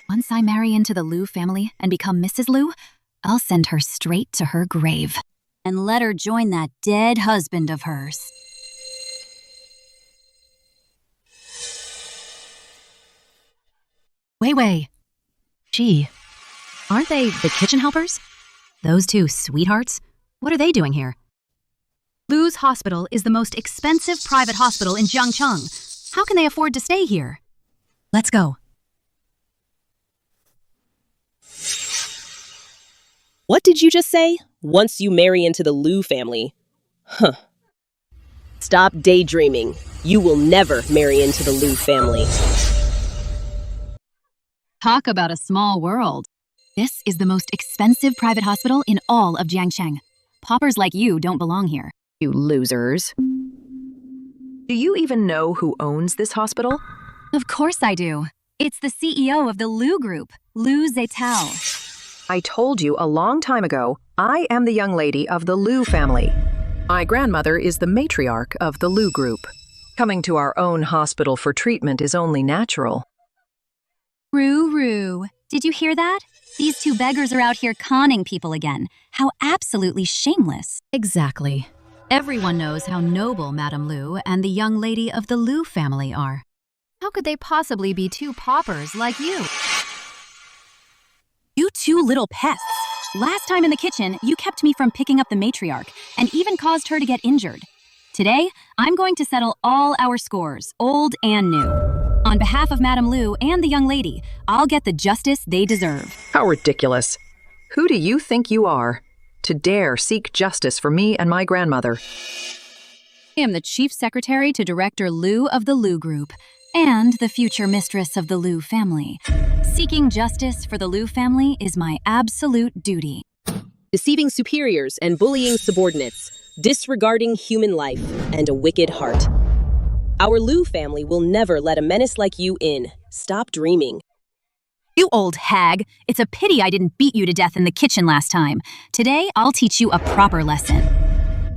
Once I marry into the Liu family and become Mrs. Liu, I'll send her straight to her grave and let her join that dead husband of hers. Wei. Gee, aren't they the kitchen helpers? Those two sweethearts? What are they doing here? Liu's hospital is the most expensive private hospital in Jiangcheng. How can they afford to stay here? Let's go. What did you just say? Once you marry into the Liu family. Stop daydreaming. You will never marry into the Liu family. Talk about a small world. This is the most expensive private hospital in all of Jiangcheng. Paupers like you don't belong here. You losers. Do you even know who owns this hospital? Of course I do. It's the CEO of the Liu Group, Liu Zaytao. I told you a long time ago, I am the young lady of the Liu family. My grandmother is the matriarch of the Liu Group. Coming to our own hospital for treatment is only natural. Roo. Did you hear that? These two beggars are out here conning people again. How absolutely shameless. Exactly. Everyone knows how noble Madame Liu and the young lady of the Liu family are. How could they possibly be two paupers like you? You two little pests. Last time in the kitchen, you kept me from picking up the matriarch and even caused her to get injured. Today, I'm going to settle all our scores, old and new. On behalf of Madame Liu and the young lady, I'll get the justice they deserve. How ridiculous. Who do you think you are to dare seek justice for me and my grandmother? I am the Chief Secretary to Director Liu of the Liu Group and the future mistress of the Liu family. Seeking justice for the Liu family is my absolute duty. Deceiving superiors and bullying subordinates, disregarding human life, and a wicked heart. Our Liu family will never let a menace like you in. Stop dreaming. You old hag. It's a pity I didn't beat you to death in the kitchen last time. Today, I'll teach you a proper lesson.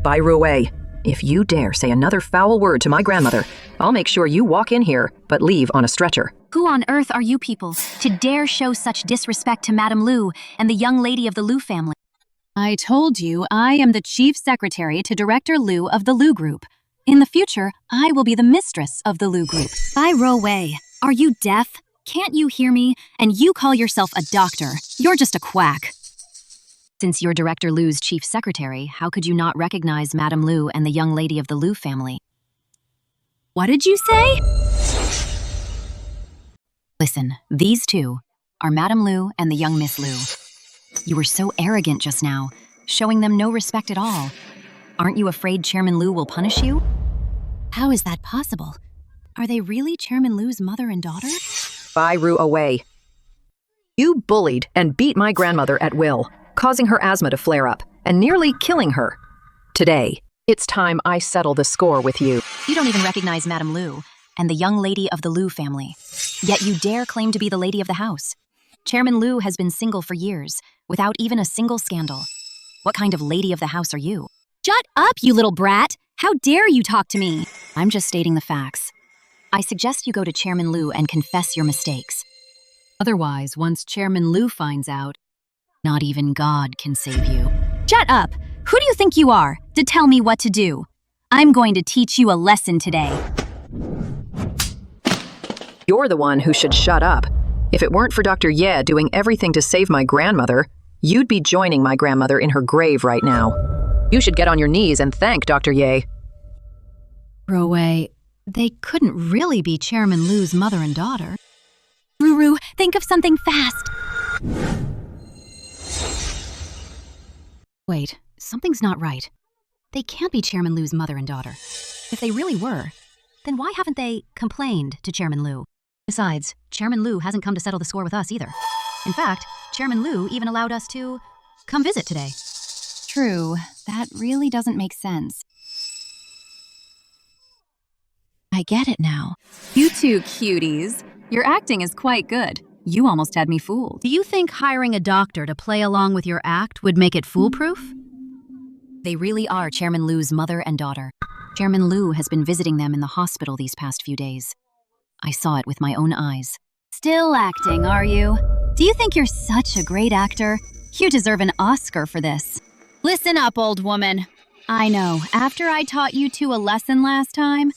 Bai Ruwei, if you dare say another foul word to my grandmother, I'll make sure you walk in here, but leave on a stretcher. Who on earth are you people to dare show such disrespect to Madame Liu and the young lady of the Liu family? I told you I am the Chief Secretary to Director Liu of the Liu Group. In the future, I will be the mistress of the Liu Group. Bai Ruwei, are you deaf? Can't you hear me? And you call yourself a doctor. You're just a quack. Since you're Director Liu's Chief Secretary, how could you not recognize Madame Liu and the young lady of the Liu family? What did you say? Listen, these two are Madame Liu and the young Miss Liu. You were so arrogant just now, showing them no respect at all. Aren't you afraid Chairman Liu will punish you? How is that possible? Are they really Chairman Liu's mother and daughter? Bai Ruwei. You bullied and beat my grandmother at will. causing her asthma to flare up and nearly killing her. Today, it's time I settle the score with you. You don't even recognize Madame Liu and the young lady of the Liu family. Yet you dare claim to be the lady of the house. Chairman Liu has been single for years, without even a single scandal. What kind of lady of the house are you? Shut up, you little brat! How dare you talk to me? I'm just stating the facts. I suggest you go to Chairman Liu and confess your mistakes. Otherwise, once Chairman Liu finds out, not even God can save you. Shut up! Who do you think you are to tell me what to do? I'm going to teach you a lesson today. You're the one who should shut up. If it weren't for Dr. Ye doing everything to save my grandmother, you'd be joining my grandmother in her grave right now. You should get on your knees and thank Dr. Ye. Rowei, they couldn't really be Chairman Liu's mother and daughter. Ruru, think of something fast. Wait, something's not right. They can't be Chairman Liu's mother and daughter. If they really were, then why haven't they complained to Chairman Liu? Besides, Chairman Liu hasn't come to settle the score with us either. In fact, Chairman Liu even allowed us to come visit today. True, that really doesn't make sense. I get it now. You two cuties. Your acting is quite good. You almost had me fooled. Do you think hiring a doctor to play along with your act would make it foolproof? They really are Chairman Liu's mother and daughter. Chairman Liu has been visiting them in the hospital these past few days. I saw it with my own eyes. Still acting, are you? Do you think you're such a great actor? You deserve an Oscar for this. Listen up, old woman. I know, after I taught you two a lesson last time,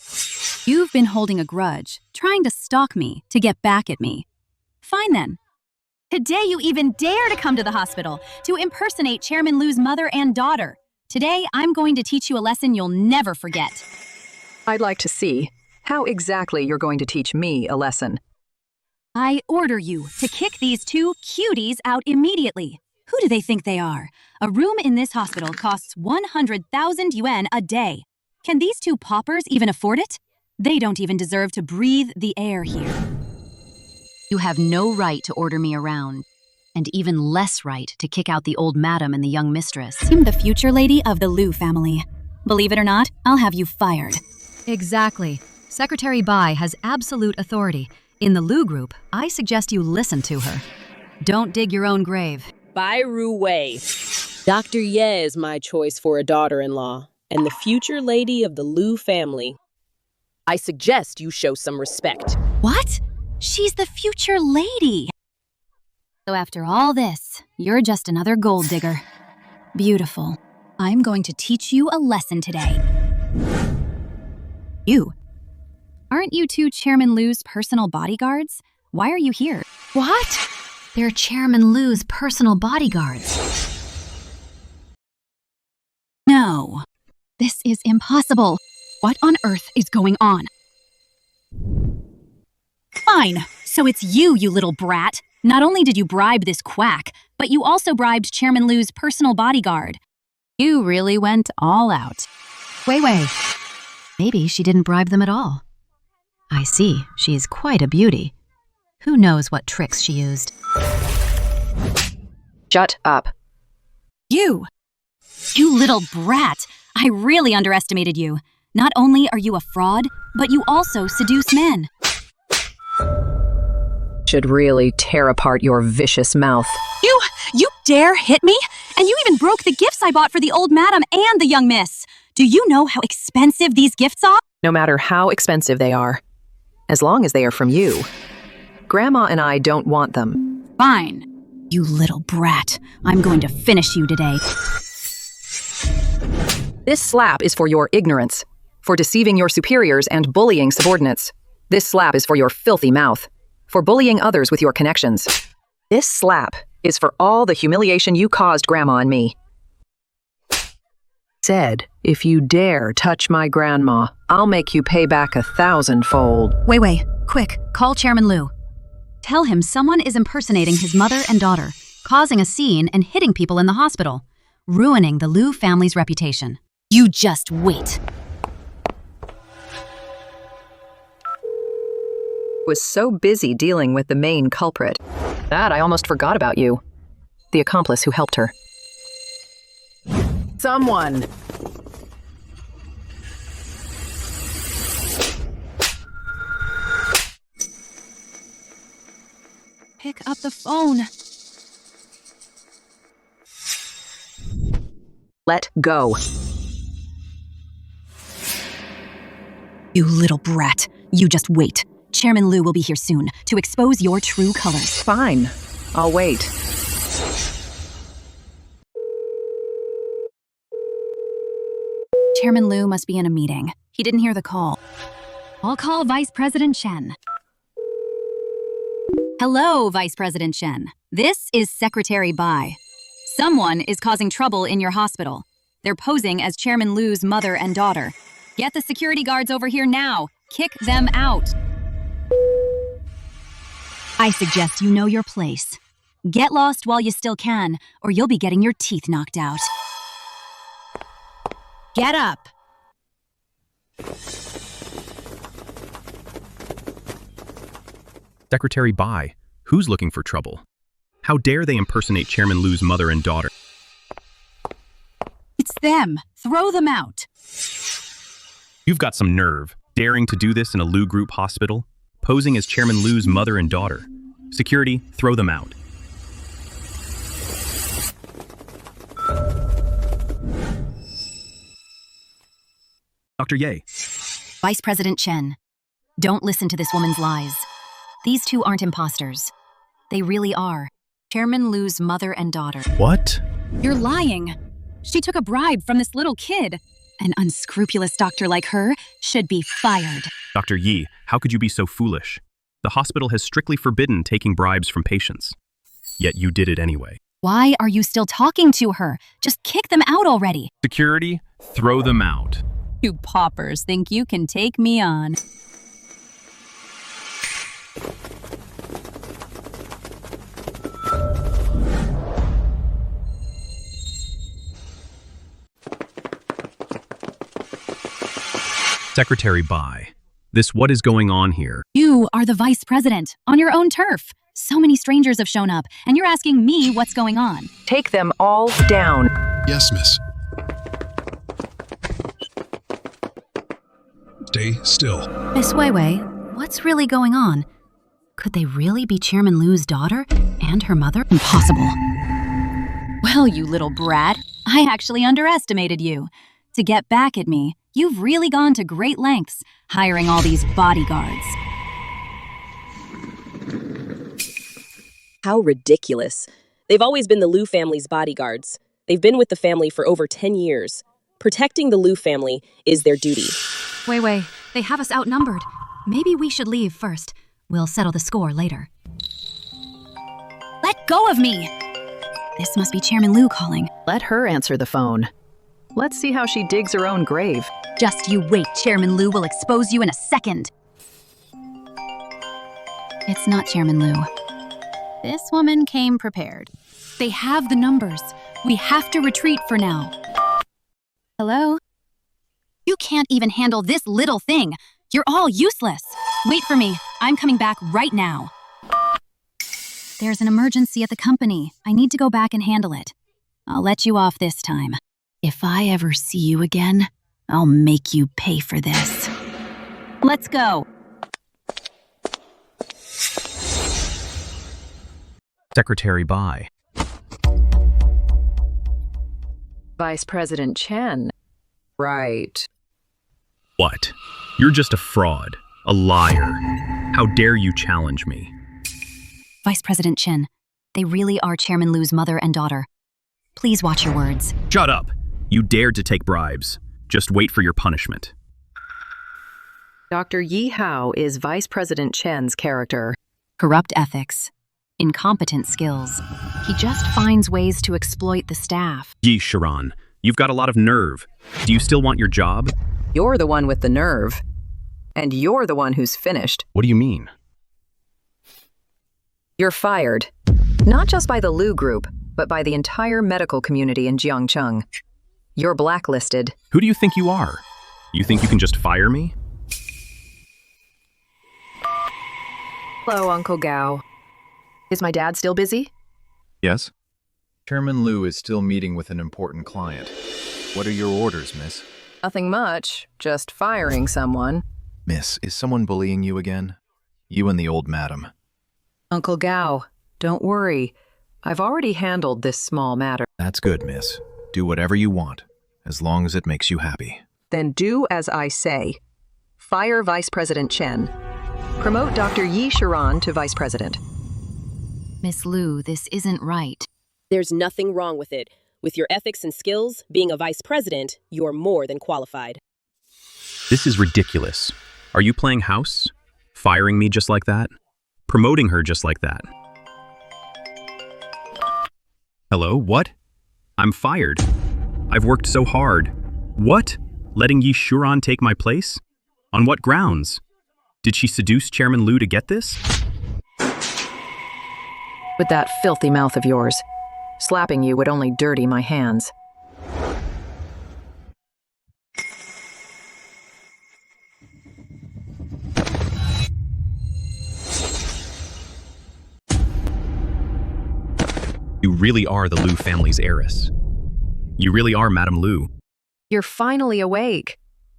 You've been holding a grudge, trying to stalk me to get back at me. Fine then. today you even dare to come to the hospital to impersonate Chairman Liu's mother and daughter. Today, I'm going to teach you a lesson you'll never forget. I'd like to see how exactly you're going to teach me a lesson. I order you to kick these two cuties out immediately. Who do they think they are? A room in this hospital costs 100,000 yuan a day. Can these two paupers even afford it? They don't even deserve to breathe the air here. You have no right to order me around, and even less right to kick out the old madam and the young mistress. I'm the future lady of the Liu family. Believe it or not, I'll have you fired. Exactly. Secretary Bai has absolute authority. In the Liu group, I suggest you listen to her. Don't dig your own grave. Peiru Wei. Dr. Ye is my choice for a daughter-in-law and the future lady of the Liu family. I suggest you show some respect. What? She's the future lady. So after all this, you're just another gold digger. Beautiful. I'm going to teach you a lesson today. You. Aren't you two Chairman Liu's personal bodyguards? Why are you here? What? They're Chairman Liu's personal bodyguards. No. This is impossible. What on earth is going on? Fine. So it's you, you little brat. Not only did you bribe this quack, but you also bribed Chairman Liu's personal bodyguard. You really went all out. Wei. Maybe she didn't bribe them at all. I see, she is quite a beauty. Who knows what tricks she used? Shut up. You little brat. I really underestimated you. Not only are you a fraud, but you also seduce men. Should really tear apart your vicious mouth. You dare hit me? And you even broke the gifts I bought for the old madam and the young miss. Do you know how expensive these gifts are? No matter how expensive they are, as long as they are from you. Grandma and I don't want them. Fine. You little brat. I'm going to finish you today. This slap is for your ignorance, for deceiving your superiors and bullying subordinates. This slap is for your filthy mouth, for bullying others with your connections. This slap is for all the humiliation you caused Grandma and me. Said, if you dare touch my grandma, I'll make you pay back 1,000-fold. Wei, quick, call Chairman Liu. Tell him someone is impersonating his mother and daughter, causing a scene and hitting people in the hospital, ruining the Liu family's reputation. You just wait. Was so busy dealing with the main culprit that I almost forgot about you, the accomplice who helped her. Someone. Pick up the phone. Let go. You little brat. You just wait. Chairman Liu will be here soon to expose your true colors. Fine. I'll wait. Chairman Liu must be in a meeting. He didn't hear the call. I'll call Vice President Chen. Hello, Vice President Chen. This is Secretary Bai. Someone is causing trouble in your hospital. They're posing as Chairman Liu's mother and daughter. Get the security guards over here now. Kick them out. I suggest you know your place. Get lost while you still can, or you'll be getting your teeth knocked out. Get up. Secretary Bai, who's looking for trouble? How dare they impersonate Chairman Liu's mother and daughter? It's them. Throw them out. You've got some nerve, daring to do this in a Liu Group hospital, posing as Chairman Liu's mother and daughter. Security, throw them out. Dr. Ye. Vice President Chen, don't listen to this woman's lies. These two aren't imposters. They really are. Chairman Liu's mother and daughter. What? You're lying. She took a bribe from this little kid. An unscrupulous doctor like her should be fired. Dr. Yi, how could you be so foolish? The hospital has strictly forbidden taking bribes from patients. Yet you did it anyway. Why are you still talking to her? Just kick them out already. Security, throw them out. You paupers think you can take me on. Secretary Bai, what is going on here? You are the vice president, on your own turf. So many strangers have shown up, and you're asking me what's going on. Take them all down. Yes, miss. Stay still. Miss Weiwei, what's really going on? Could they really be Chairman Liu's daughter and her mother? Impossible. Well, you little brat, I actually underestimated you. To get back at me, you've really gone to great lengths, hiring all these bodyguards. How ridiculous. They've always been the Liu family's bodyguards. They've been with the family for over 10 years. Protecting the Liu family is their duty. Weiwei, they have us outnumbered. Maybe we should leave first. We'll settle the score later. Let go of me! This must be Chairman Liu calling. Let her answer the phone. Let's see how she digs her own grave. Just you wait, Chairman Liu will expose you in a second. It's not Chairman Liu. This woman came prepared. They have the numbers. We have to retreat for now. Hello? You can't even handle this little thing. You're all useless. Wait for me. I'm coming back right now. There's an emergency at the company. I need to go back and handle it. I'll let you off this time. If I ever see you again, I'll make you pay for this. Let's go. Secretary Bai. Vice President Chen. Right. What? You're just a fraud, a liar. How dare you challenge me? Vice President Chen, they really are Chairman Liu's mother and daughter. Please watch your words. Shut up! You dared to take bribes. Just wait for your punishment. Dr. Yi Hao is Vice President Chen's character. Corrupt ethics. Incompetent skills. He just finds ways to exploit the staff. Yi Sharon, you've got a lot of nerve. Do you still want your job? You're the one with the nerve. And you're the one who's finished. What do you mean? You're fired. Not just by the Liu Group, but by the entire medical community in Jiangcheng. You're blacklisted. Who do you think you are? You think you can just fire me? Hello, Uncle Gao. Is my dad still busy? Yes? Chairman Liu is still meeting with an important client. What are your orders, miss? Nothing much, just firing someone. Miss, is someone bullying you again? You and the old madam. Uncle Gao, don't worry. I've already handled this small matter. That's good, miss. Do whatever you want, as long as it makes you happy. Then do as I say. Fire Vice President Chen. Promote Dr. Yi Shiran to Vice President. Miss Liu, this isn't right. There's nothing wrong with it. With your ethics and skills, being a vice president, you're more than qualified. This is ridiculous. Are you playing house? Firing me just like that? Promoting her just like that? Hello, what? I'm fired. I've worked so hard. What? Letting Yi Shiran take my place? On what grounds? Did she seduce Chairman Liu to get this? With that filthy mouth of yours. Slapping you would only dirty my hands. You really are the Liu family's heiress. You really are Madame Liu. You're finally awake.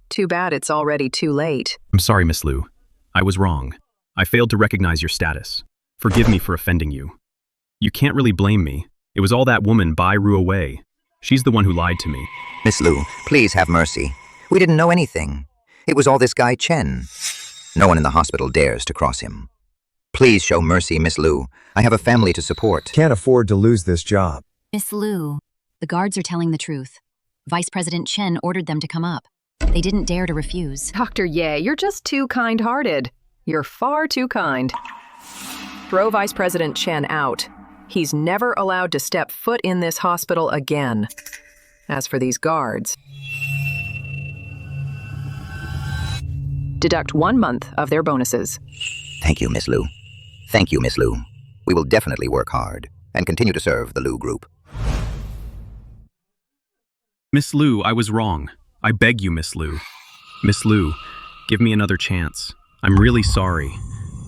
Too bad it's already too late. I'm sorry, Miss Liu. I was wrong. I failed to recognize your status. Forgive me for offending you. You can't really blame me. It was all that woman Peiru Wei. She's the one who lied to me. Miss Liu, please have mercy. We didn't know anything. It was all this guy Chen. No one in the hospital dares to cross him. Please show mercy, Miss Liu. I have a family to support. Can't afford to lose this job. Miss Liu, the guards are telling the truth. Vice President Chen ordered them to come up. They didn't dare to refuse. Dr. Ye, you're just too kind-hearted. You're far too kind. Throw Vice President Chen out. He's never allowed to step foot in this hospital again. As for these guards, deduct 1 month of their bonuses. Thank you, Miss Liu. Thank you, Miss Liu. We will definitely work hard and continue to serve the Liu Group. Miss Liu, I was wrong. I beg you, Miss Liu. Miss Liu, give me another chance. I'm really sorry.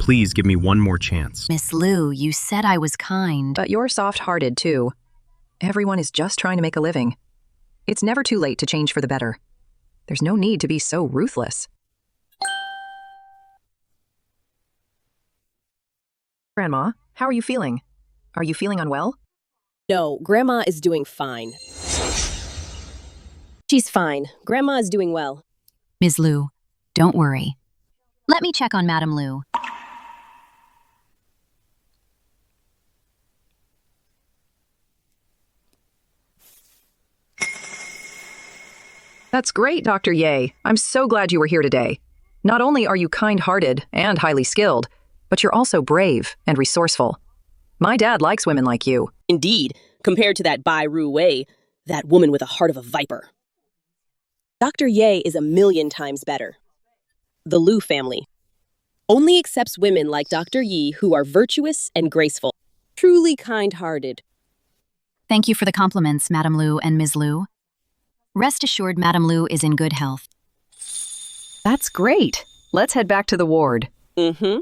Please give me one more chance. Miss Liu, you said I was kind. But you're soft-hearted, too. Everyone is just trying to make a living. It's never too late to change for the better. There's no need to be so ruthless. Grandma, how are you feeling? Are you feeling unwell? No, Grandma is doing fine. She's fine. Grandma is doing well. Ms. Liu, don't worry. Let me check on Madame Liu. That's great, Dr. Ye. I'm so glad you were here today. Not only are you kind-hearted and highly skilled, but you're also brave and resourceful. My dad likes women like you. Indeed, compared to that Peiru Wei, that woman with a heart of a viper. Dr. Ye is 1,000,000 times better. The Liu family only accepts women like Dr. Yi who are virtuous and graceful, truly kind-hearted. Thank you for the compliments, Madame Liu and Ms. Liu. Rest assured Madame Liu is in good health. That's great. Let's head back to the ward. Mm-hmm.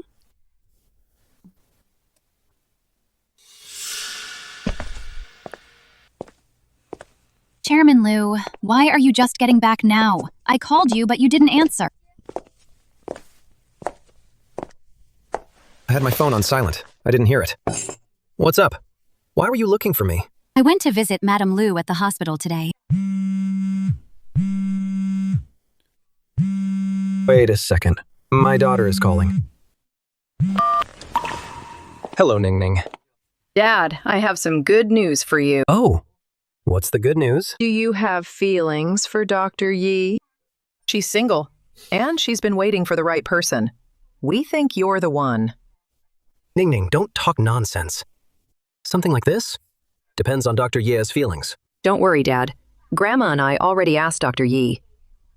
Chairman Liu, why are you just getting back now? I called you, but you didn't answer. I had my phone on silent. I didn't hear it. What's up? Why were you looking for me? I went to visit Madame Liu at the hospital today. Wait a second. My daughter is calling. Hello, Ning Ning. Dad, I have some good news for you. Oh, what's the good news? Do you have feelings for Dr. Yi? She's single, and she's been waiting for the right person. We think you're the one. Ning Ning, don't talk nonsense. Something like this? Depends on Dr. Ye's feelings. Don't worry, Dad. Grandma and I already asked Dr. Yi.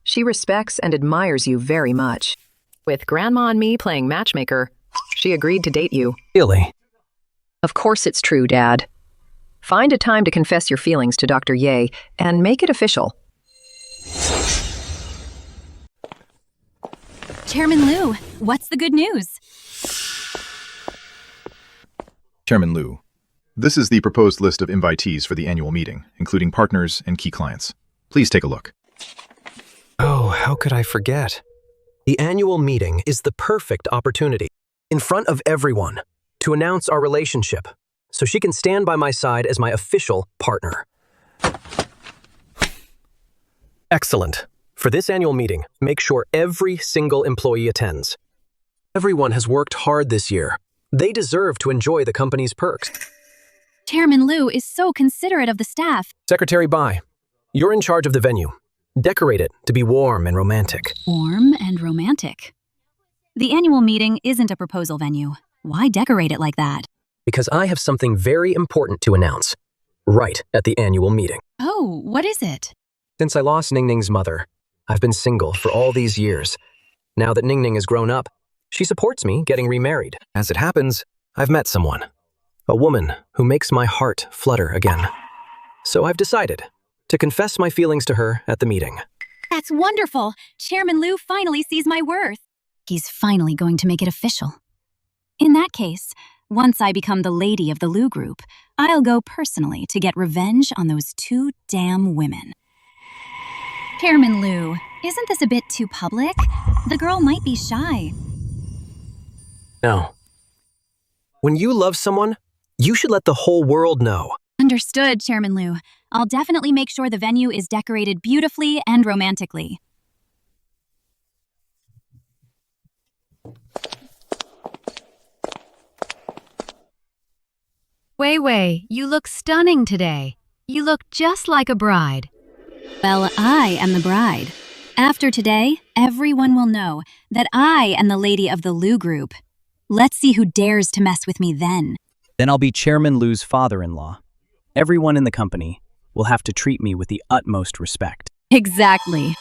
She respects and admires you very much. With Grandma and me playing matchmaker, she agreed to date you. Really? Of course it's true, Dad. Find a time to confess your feelings to Dr. Ye and make it official. Chairman Liu, what's the good news? Chairman Liu, This is the proposed list of invitees for the annual meeting, including partners and key clients. Please take a look. Oh, how could I forget? The annual meeting is the perfect opportunity, in front of everyone, to announce our relationship, so she can stand by my side as my official partner. Excellent. For this annual meeting, make sure every single employee attends. Everyone has worked hard this year. They deserve to enjoy the company's perks. Chairman Liu is so considerate of the staff. Secretary Bai, you're in charge of the venue. Decorate it to be warm and romantic. Warm and romantic. The annual meeting isn't a proposal venue. Why decorate it like that? Because I have something very important to announce, right at the annual meeting. Oh, what is it? Since I lost Ning Ning's mother, I've been single for all these years. Now that Ning Ning is grown up, she supports me getting remarried. As it happens, I've met someone. A woman who makes my heart flutter again. So I've decided to confess my feelings to her at the meeting. That's wonderful. Chairman Liu finally sees my worth. He's finally going to make it official. In that case, once I become the lady of the Liu group, I'll go personally to get revenge on those two damn women. Chairman Liu, isn't this a bit too public? The girl might be shy. No. When you love someone, you should let the whole world know. Understood, Chairman Liu. I'll definitely make sure the venue is decorated beautifully and romantically. Wei Wei, you look stunning today. You look just like a bride. Well, I am the bride. After today, everyone will know that I am the lady of the Liu group. Let's see who dares to mess with me then. Then I'll be Chairman Liu's father-in-law. Everyone in the company will have to treat me with the utmost respect. Exactly.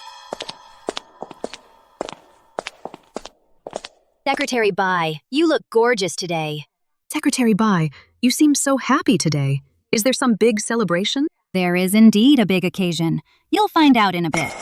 Secretary Bai, you look gorgeous today. Secretary Bai, you seem so happy today. Is there some big celebration? There is indeed a big occasion. You'll find out in a bit.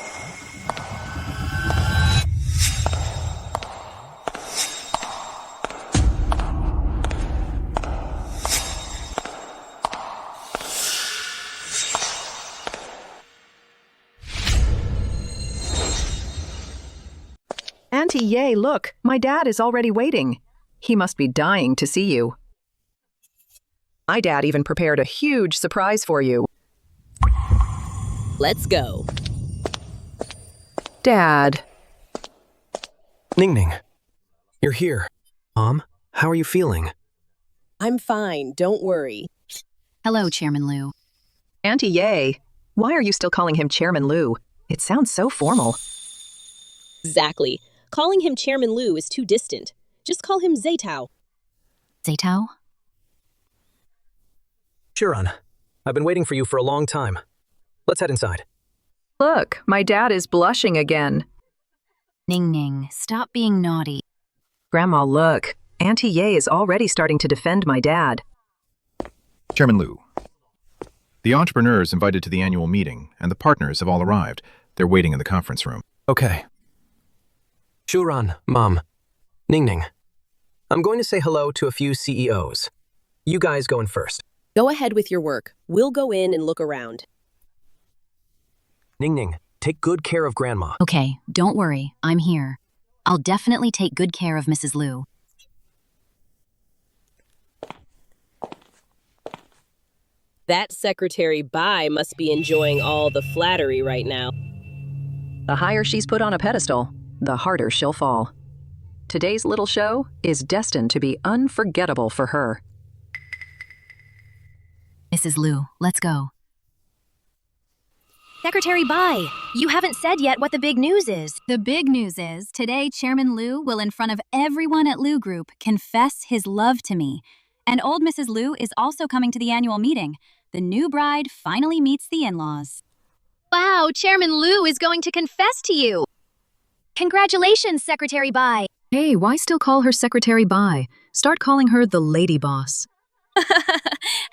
Auntie Ye, look, my dad is already waiting. He must be dying to see you. My dad even prepared a huge surprise for you. Let's go. Dad. Ning Ning, you're here. Mom, how are you feeling? I'm fine, don't worry. Hello, Chairman Liu. Auntie Ye, why are you still calling him Chairman Liu? It sounds so formal. Exactly. Calling him Chairman Liu is too distant. Just call him Zaytao. Zaytao? Shuran, I've been waiting for you for a long time. Let's head inside. Look, my dad is blushing again. Ning Ning, stop being naughty. Grandma, look. Auntie Ye is already starting to defend my dad. Chairman Liu, the entrepreneurs invited to the annual meeting and the partners have all arrived. They're waiting in the conference room. Okay. Shuran, Mom, Ning Ning, I'm going to say hello to a few CEOs. You guys go in first. Go ahead with your work. We'll go in and look around. Ning Ning, take good care of Grandma. Okay, don't worry. I'm here. I'll definitely take good care of Mrs. Liu. That Secretary Bai must be enjoying all the flattery right now. The higher she's put on a pedestal, the harder she'll fall. Today's little show is destined to be unforgettable for her. Mrs. Liu, let's go. Secretary Bai, you haven't said yet what the big news is. The big news is, today Chairman Liu will, in front of everyone at Liu Group, confess his love to me. And old Mrs. Liu is also coming to the annual meeting. The new bride finally meets the in-laws. Wow, Chairman Liu is going to confess to you. Congratulations, Secretary Bai. Hey, why still call her Secretary Bai? Start calling her the Lady Boss.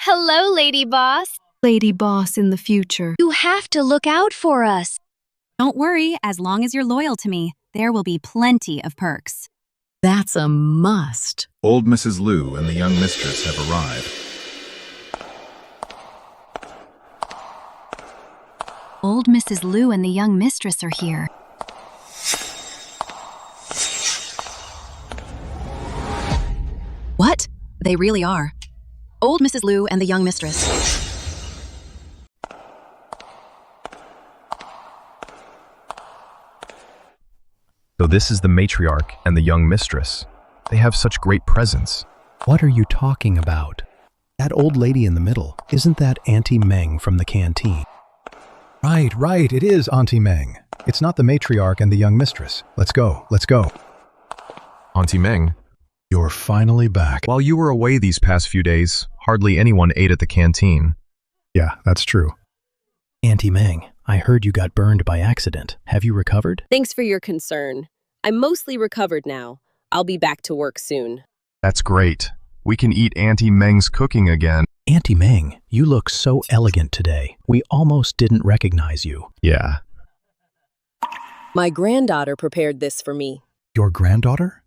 Hello, Lady Boss. Lady Boss in the future. You have to look out for us. Don't worry, as long as you're loyal to me, there will be plenty of perks. That's a must. Old Mrs. Liu and the young mistress have arrived. Mrs. Lu and the young mistress are here. What? They really are. Old Mrs. Lu and the young mistress. So this is the matriarch and the young mistress. They have such great presence. What are you talking about? That old lady in the middle, isn't that Auntie Meng from the canteen? Right, it is Auntie Meng. It's not the matriarch and the young mistress. Let's go. Auntie Meng, you're finally back. While you were away these past few days, hardly anyone ate at the canteen. Yeah, that's true. Auntie Meng, I heard you got burned by accident. Have you recovered? Thanks for your concern. I'm mostly recovered now. I'll be back to work soon. That's great. We can eat Auntie Meng's cooking again. Auntie Meng, you look so elegant today. We almost didn't recognize you. Yeah. My granddaughter prepared this for me. Your granddaughter?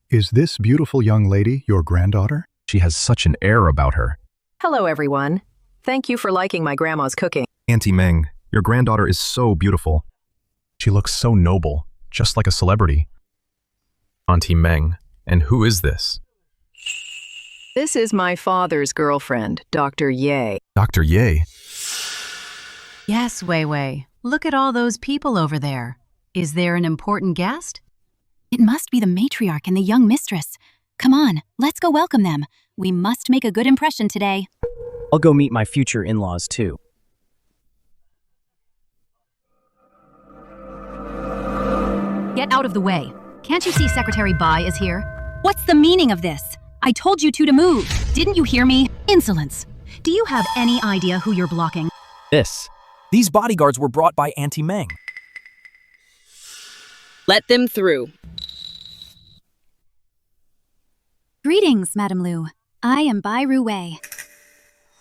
Is this beautiful young lady your granddaughter? She has such an air about her. Hello, everyone. Thank you for liking my grandma's cooking. Auntie Meng, your granddaughter is so beautiful. She looks so noble, just like a celebrity. Auntie Meng, and who is this? This is my father's girlfriend, Dr. Ye. Dr. Ye? Yes, Wei Wei. Look at all those people over there. Is there an important guest? It must be the matriarch and the young mistress. Come on, let's go welcome them. We must make a good impression today. I'll go meet my future in-laws too. Get out of the way. Can't you see Secretary Bai is here? What's the meaning of this? I told you two to move. Didn't you hear me? Insolence. Do you have any idea who you're blocking? These bodyguards were brought by Auntie Meng. Let them through. Greetings, Madame Lu. I am Peiru Wei.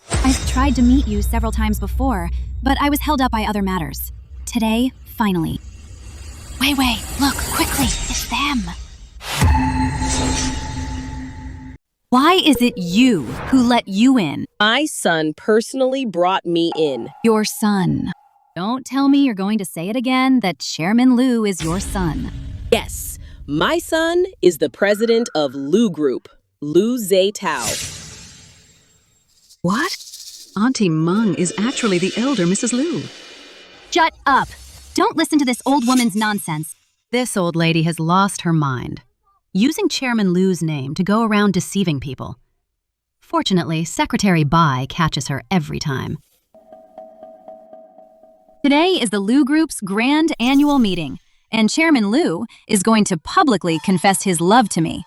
I've tried to meet you several times before, but I was held up by other matters. Today, finally. Wei Wei, look, quickly, it's them. Why is it you who let you in? My son personally brought me in. Your son. Don't tell me you're going to say it again, that Chairman Lu is your son. Yes, my son is the president of Lu Group, Lu Zitao. What? Auntie Meng is actually the elder Mrs. Lu. Shut up! Don't listen to this old woman's nonsense. This old lady has lost her mind, using Chairman Lu's name to go around deceiving people. Fortunately, Secretary Bai catches her every time. Today is the Lu Group's grand annual meeting, and Chairman Lu is going to publicly confess his love to me.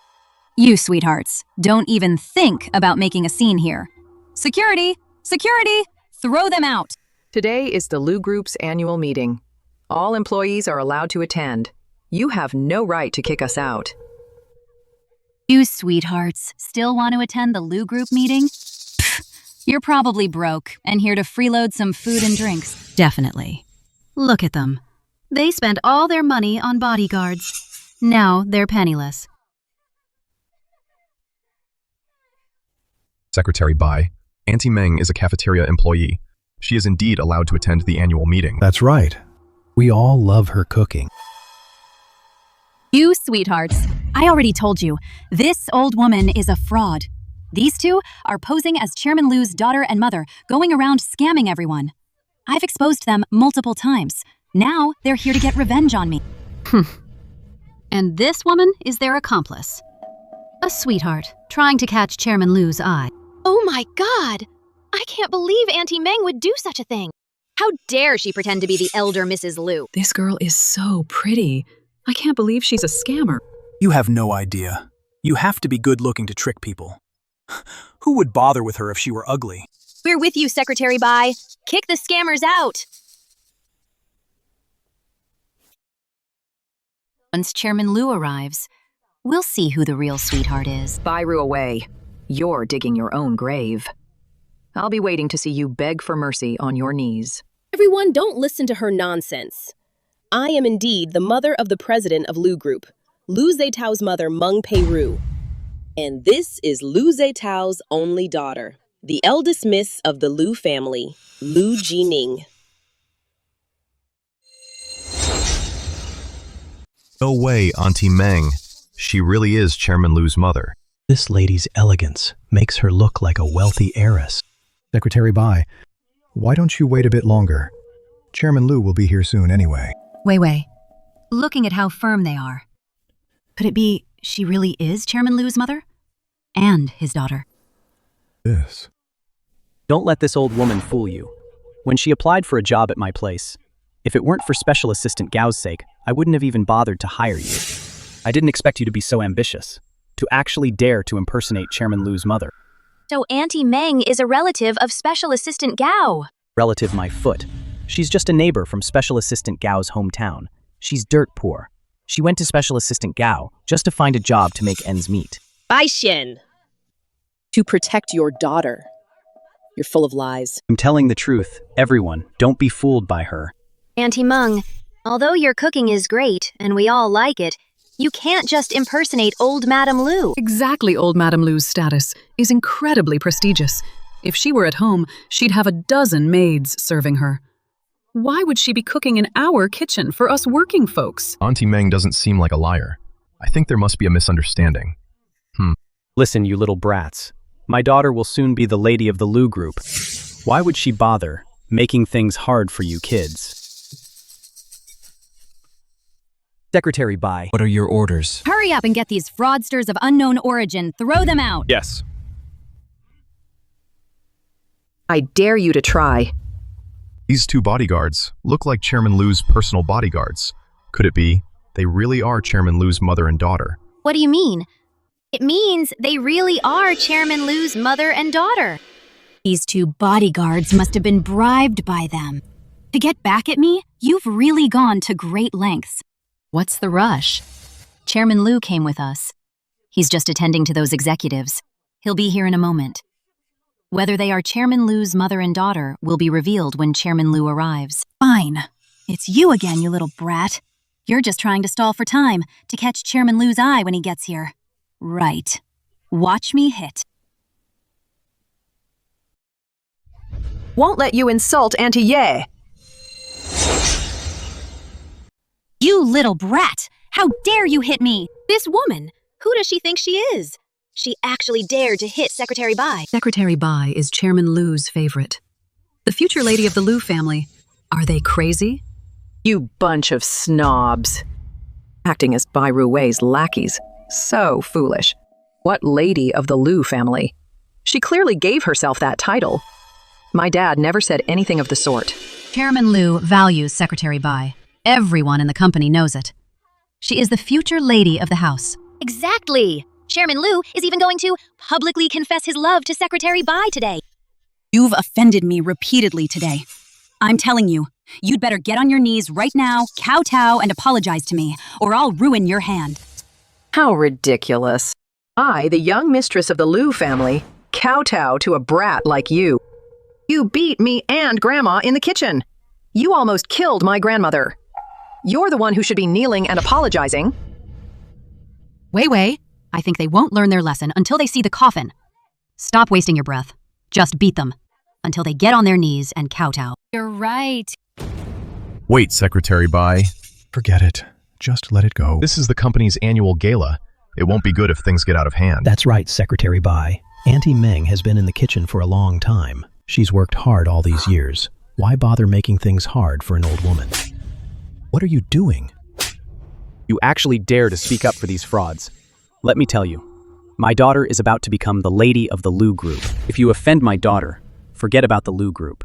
You sweethearts, don't even think about making a scene here. Security! Security! Throw them out! Today is the Lu Group's annual meeting. All employees are allowed to attend. You have no right to kick us out. You sweethearts still want to attend the Lu Group meeting? Pfft, you're probably broke and here to freeload some food and drinks. Definitely. Look at them. They spent all their money on bodyguards. Now they're penniless. Secretary Bai, Auntie Meng is a cafeteria employee. She is indeed allowed to attend the annual meeting. That's right. We all love her cooking. You sweethearts, I already told you, this old woman is a fraud. These two are posing as Chairman Lu's daughter and mother, going around scamming everyone. I've exposed them multiple times. Now they're here to get revenge on me. And this woman is their accomplice. A sweetheart, trying to catch Chairman Lu's eye. Oh my God! I can't believe Auntie Meng would do such a thing. How dare she pretend to be the elder Mrs. Lu? This girl is so pretty. I can't believe she's a scammer. You have no idea. You have to be good-looking to trick people. Who would bother with her if she were ugly? We're with you, Secretary Bai. Kick the scammers out. Once Chairman Lu arrives, we'll see who the real sweetheart is. Peiru away. You're digging your own grave. I'll be waiting to see you beg for mercy on your knees. Everyone, don't listen to her nonsense. I am indeed the mother of the president of Lu Group, Lu Zitao's mother, Meng Peiru. And this is Lu Zitao's only daughter, the eldest miss of the Lu family, Lu Jining. No way, Auntie Meng. She really is Chairman Lu's mother. This lady's elegance makes her look like a wealthy heiress. Secretary Bai, why don't you wait a bit longer? Chairman Lu will be here soon anyway. Wei, looking at how firm they are. Could it be she really is Chairman Lu's mother? And his daughter? This. Don't let this old woman fool you. When she applied for a job at my place, if it weren't for Special Assistant Gao's sake, I wouldn't have even bothered to hire you. I didn't expect you to be so ambitious, to actually dare to impersonate Chairman Lu's mother. So Auntie Meng is a relative of Special Assistant Gao. Relative my foot. She's just a neighbor from Special Assistant Gao's hometown. She's dirt poor. She went to Special Assistant Gao just to find a job to make ends meet. Bai Xian! To protect your daughter. You're full of lies. I'm telling the truth. Everyone, don't be fooled by her. Auntie Meng, although your cooking is great and we all like it, you can't just impersonate old Madame Lu. Exactly, old Madame Lu's status is incredibly prestigious. If she were at home, she'd have a dozen maids serving her. Why would she be cooking in our kitchen for us working folks? Auntie Meng doesn't seem like a liar. I think there must be a misunderstanding. Listen, you little brats. My daughter will soon be the lady of the Lu group. Why would she bother making things hard for you kids? Secretary Bai. What are your orders? Hurry up and get these fraudsters of unknown origin. Throw them out. Yes. I dare you to try. These two bodyguards look like Chairman Lu's personal bodyguards. Could it be they really are Chairman Lu's mother and daughter? What do you mean? It means they really are Chairman Lu's mother and daughter. These two bodyguards must have been bribed by them. To get back at me, you've really gone to great lengths. What's the rush? Chairman Lu came with us. He's just attending to those executives. He'll be here in a moment. Whether they are Chairman Lu's mother and daughter will be revealed when Chairman Lu arrives. Fine. It's you again, you little brat. You're just trying to stall for time to catch Chairman Lu's eye when he gets here. Right. Watch me hit. Won't let you insult Auntie Ye. You little brat! How dare you hit me? This woman, who does she think she is? She actually dared to hit Secretary Bai. Secretary Bai is Chairman Lu's favorite. The future lady of the Lu family. Are they crazy? You bunch of snobs. Acting as Bai Rui's lackeys. So foolish. What lady of the Lu family? She clearly gave herself that title. My dad never said anything of the sort. Chairman Lu values Secretary Bai. Everyone in the company knows it. She is the future lady of the house. Exactly. Chairman Lu is even going to publicly confess his love to Secretary Bai today. You've offended me repeatedly today. I'm telling you, you'd better get on your knees right now, kowtow, and apologize to me, or I'll ruin your hand. How ridiculous. I, the young mistress of the Lu family, kowtow to a brat like you. You beat me and Grandma in the kitchen. You almost killed my grandmother. You're the one who should be kneeling and apologizing. Wei, I think they won't learn their lesson until they see the coffin. Stop wasting your breath. Just beat them until they get on their knees and kowtow. You're right. Wait, Secretary Bai. Forget it. Just let it go. This is the company's annual gala. It won't be good if things get out of hand. That's right, Secretary Bai. Auntie Meng has been in the kitchen for a long time. She's worked hard all these years. Why bother making things hard for an old woman? What are you doing? You actually dare to speak up for these frauds. Let me tell you, my daughter is about to become the lady of the Lu group. If you offend my daughter, forget about the Lu group.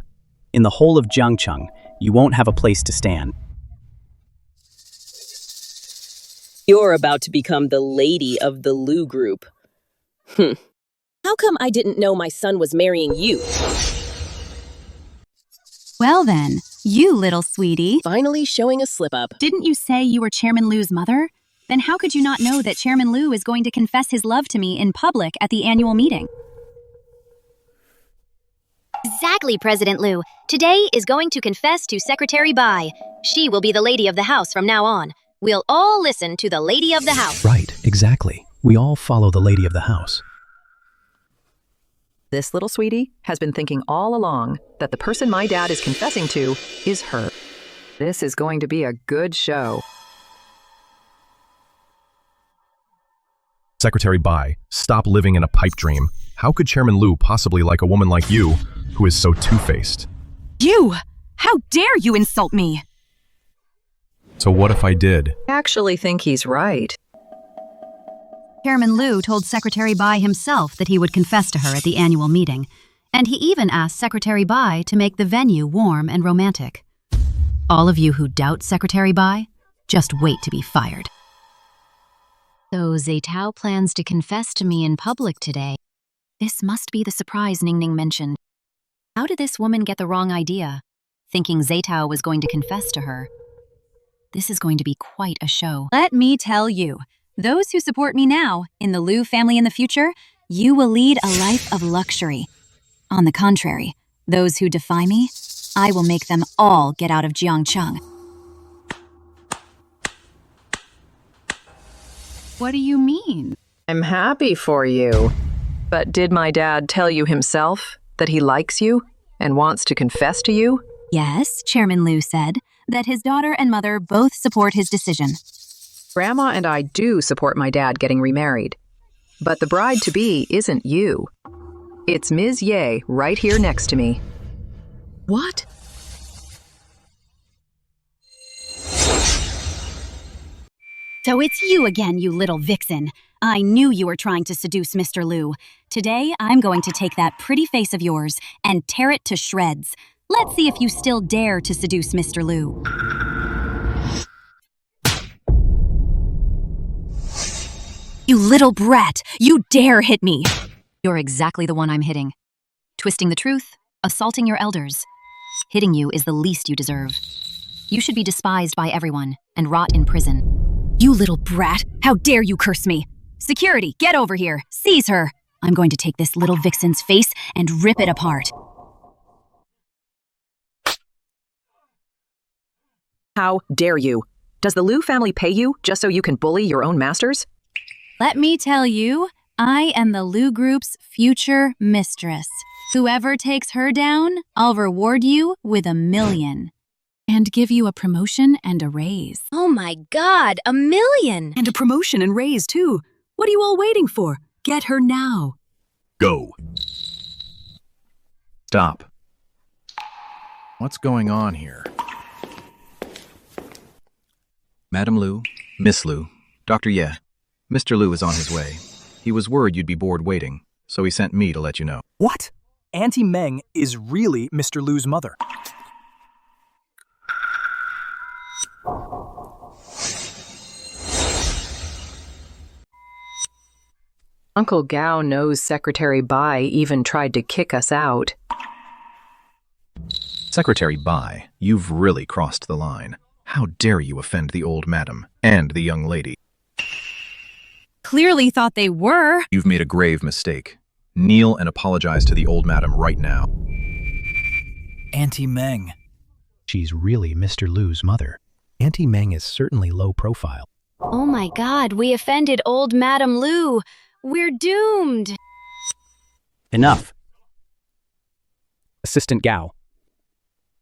In the whole of Jiangcheng, you won't have a place to stand. You're about to become the lady of the Lu group. How come I didn't know my son was marrying you? Well then, you little sweetie. Finally showing a slip-up. Didn't you say you were Chairman Lu's mother? Then how could you not know that Chairman Lu is going to confess his love to me in public at the annual meeting? Exactly, President Lu. Today is going to confess to Secretary Bai. She will be the lady of the house from now on. We'll all listen to the lady of the house. Right, exactly. We all follow the lady of the house. This little sweetie has been thinking all along that the person my dad is confessing to is her. This is going to be a good show. Secretary Bai, stop living in a pipe dream. How could Chairman Lu possibly like a woman like you, who is so two-faced? You! How dare you insult me? So what if I did? I actually think he's right. Chairman Lu told Secretary Bai himself that he would confess to her at the annual meeting, and he even asked Secretary Bai to make the venue warm and romantic. All of you who doubt Secretary Bai, just wait to be fired. So Zaytao plans to confess to me in public today. This must be the surprise Ning Ning mentioned. How did this woman get the wrong idea, thinking Zaytao was going to confess to her? This is going to be quite a show. Let me tell you, those who support me now, in the Lu family in the future, you will lead a life of luxury. On the contrary, those who defy me, I will make them all get out of Jiangcheng. What do you mean? I'm happy for you. But did my dad tell you himself that he likes you and wants to confess to you? Yes, Chairman Lu said that his daughter and mother both support his decision. Grandma and I do support my dad getting remarried. But the bride-to-be isn't you. It's Ms. Ye right here next to me. What? So it's you again, you little vixen. I knew you were trying to seduce Mr. Lu. Today, I'm going to take that pretty face of yours and tear it to shreds. Let's see if you still dare to seduce Mr. Lu. You little brat! You dare hit me! You're exactly the one I'm hitting. Twisting the truth, assaulting your elders. Hitting you is the least you deserve. You should be despised by everyone and rot in prison. You little brat! How dare you curse me! Security, get over here! Seize her! I'm going to take this little vixen's face and rip it apart. How dare you? Does the Lu family pay you just so you can bully your own masters? Let me tell you, I am the Lu Group's future mistress. Whoever takes her down, I'll reward you with $1 million. And give you a promotion and a raise. Oh my God, $1 million! And a promotion and raise, too. What are you all waiting for? Get her now. Go. Stop. What's going on here? Madam Lu, Miss Lu, Dr. Ye, Mr. Lu is on his way. He was worried you'd be bored waiting, so he sent me to let you know. What? Auntie Meng is really Mr. Lu's mother. Uncle Gao knows Secretary Bai even tried to kick us out. Secretary Bai, you've really crossed the line. How dare you offend the old madam and the young lady? Clearly thought they were. You've made a grave mistake. Kneel and apologize to the old madam right now. Auntie Meng. She's really Mr. Lu's mother. Auntie Meng is certainly low profile. Oh my God, we offended old Madam Lu. We're doomed. Enough. Assistant Gao.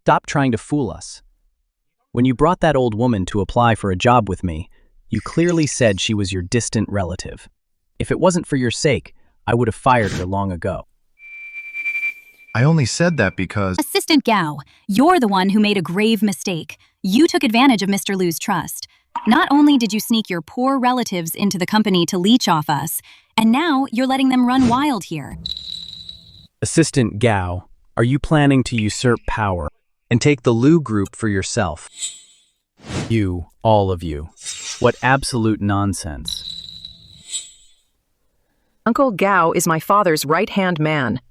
Stop trying to fool us. When you brought that old woman to apply for a job with me, you clearly said she was your distant relative. If it wasn't for your sake, I would have fired her long ago. I only said that because... Assistant Gao, you're the one who made a grave mistake. You took advantage of Mr. Lu's trust. Not only did you sneak your poor relatives into the company to leech off us, and now you're letting them run wild here. Assistant Gao, are you planning to usurp power and take the Lu Group for yourself? You, all of you. What absolute nonsense. Uncle Gao is my father's right-hand man.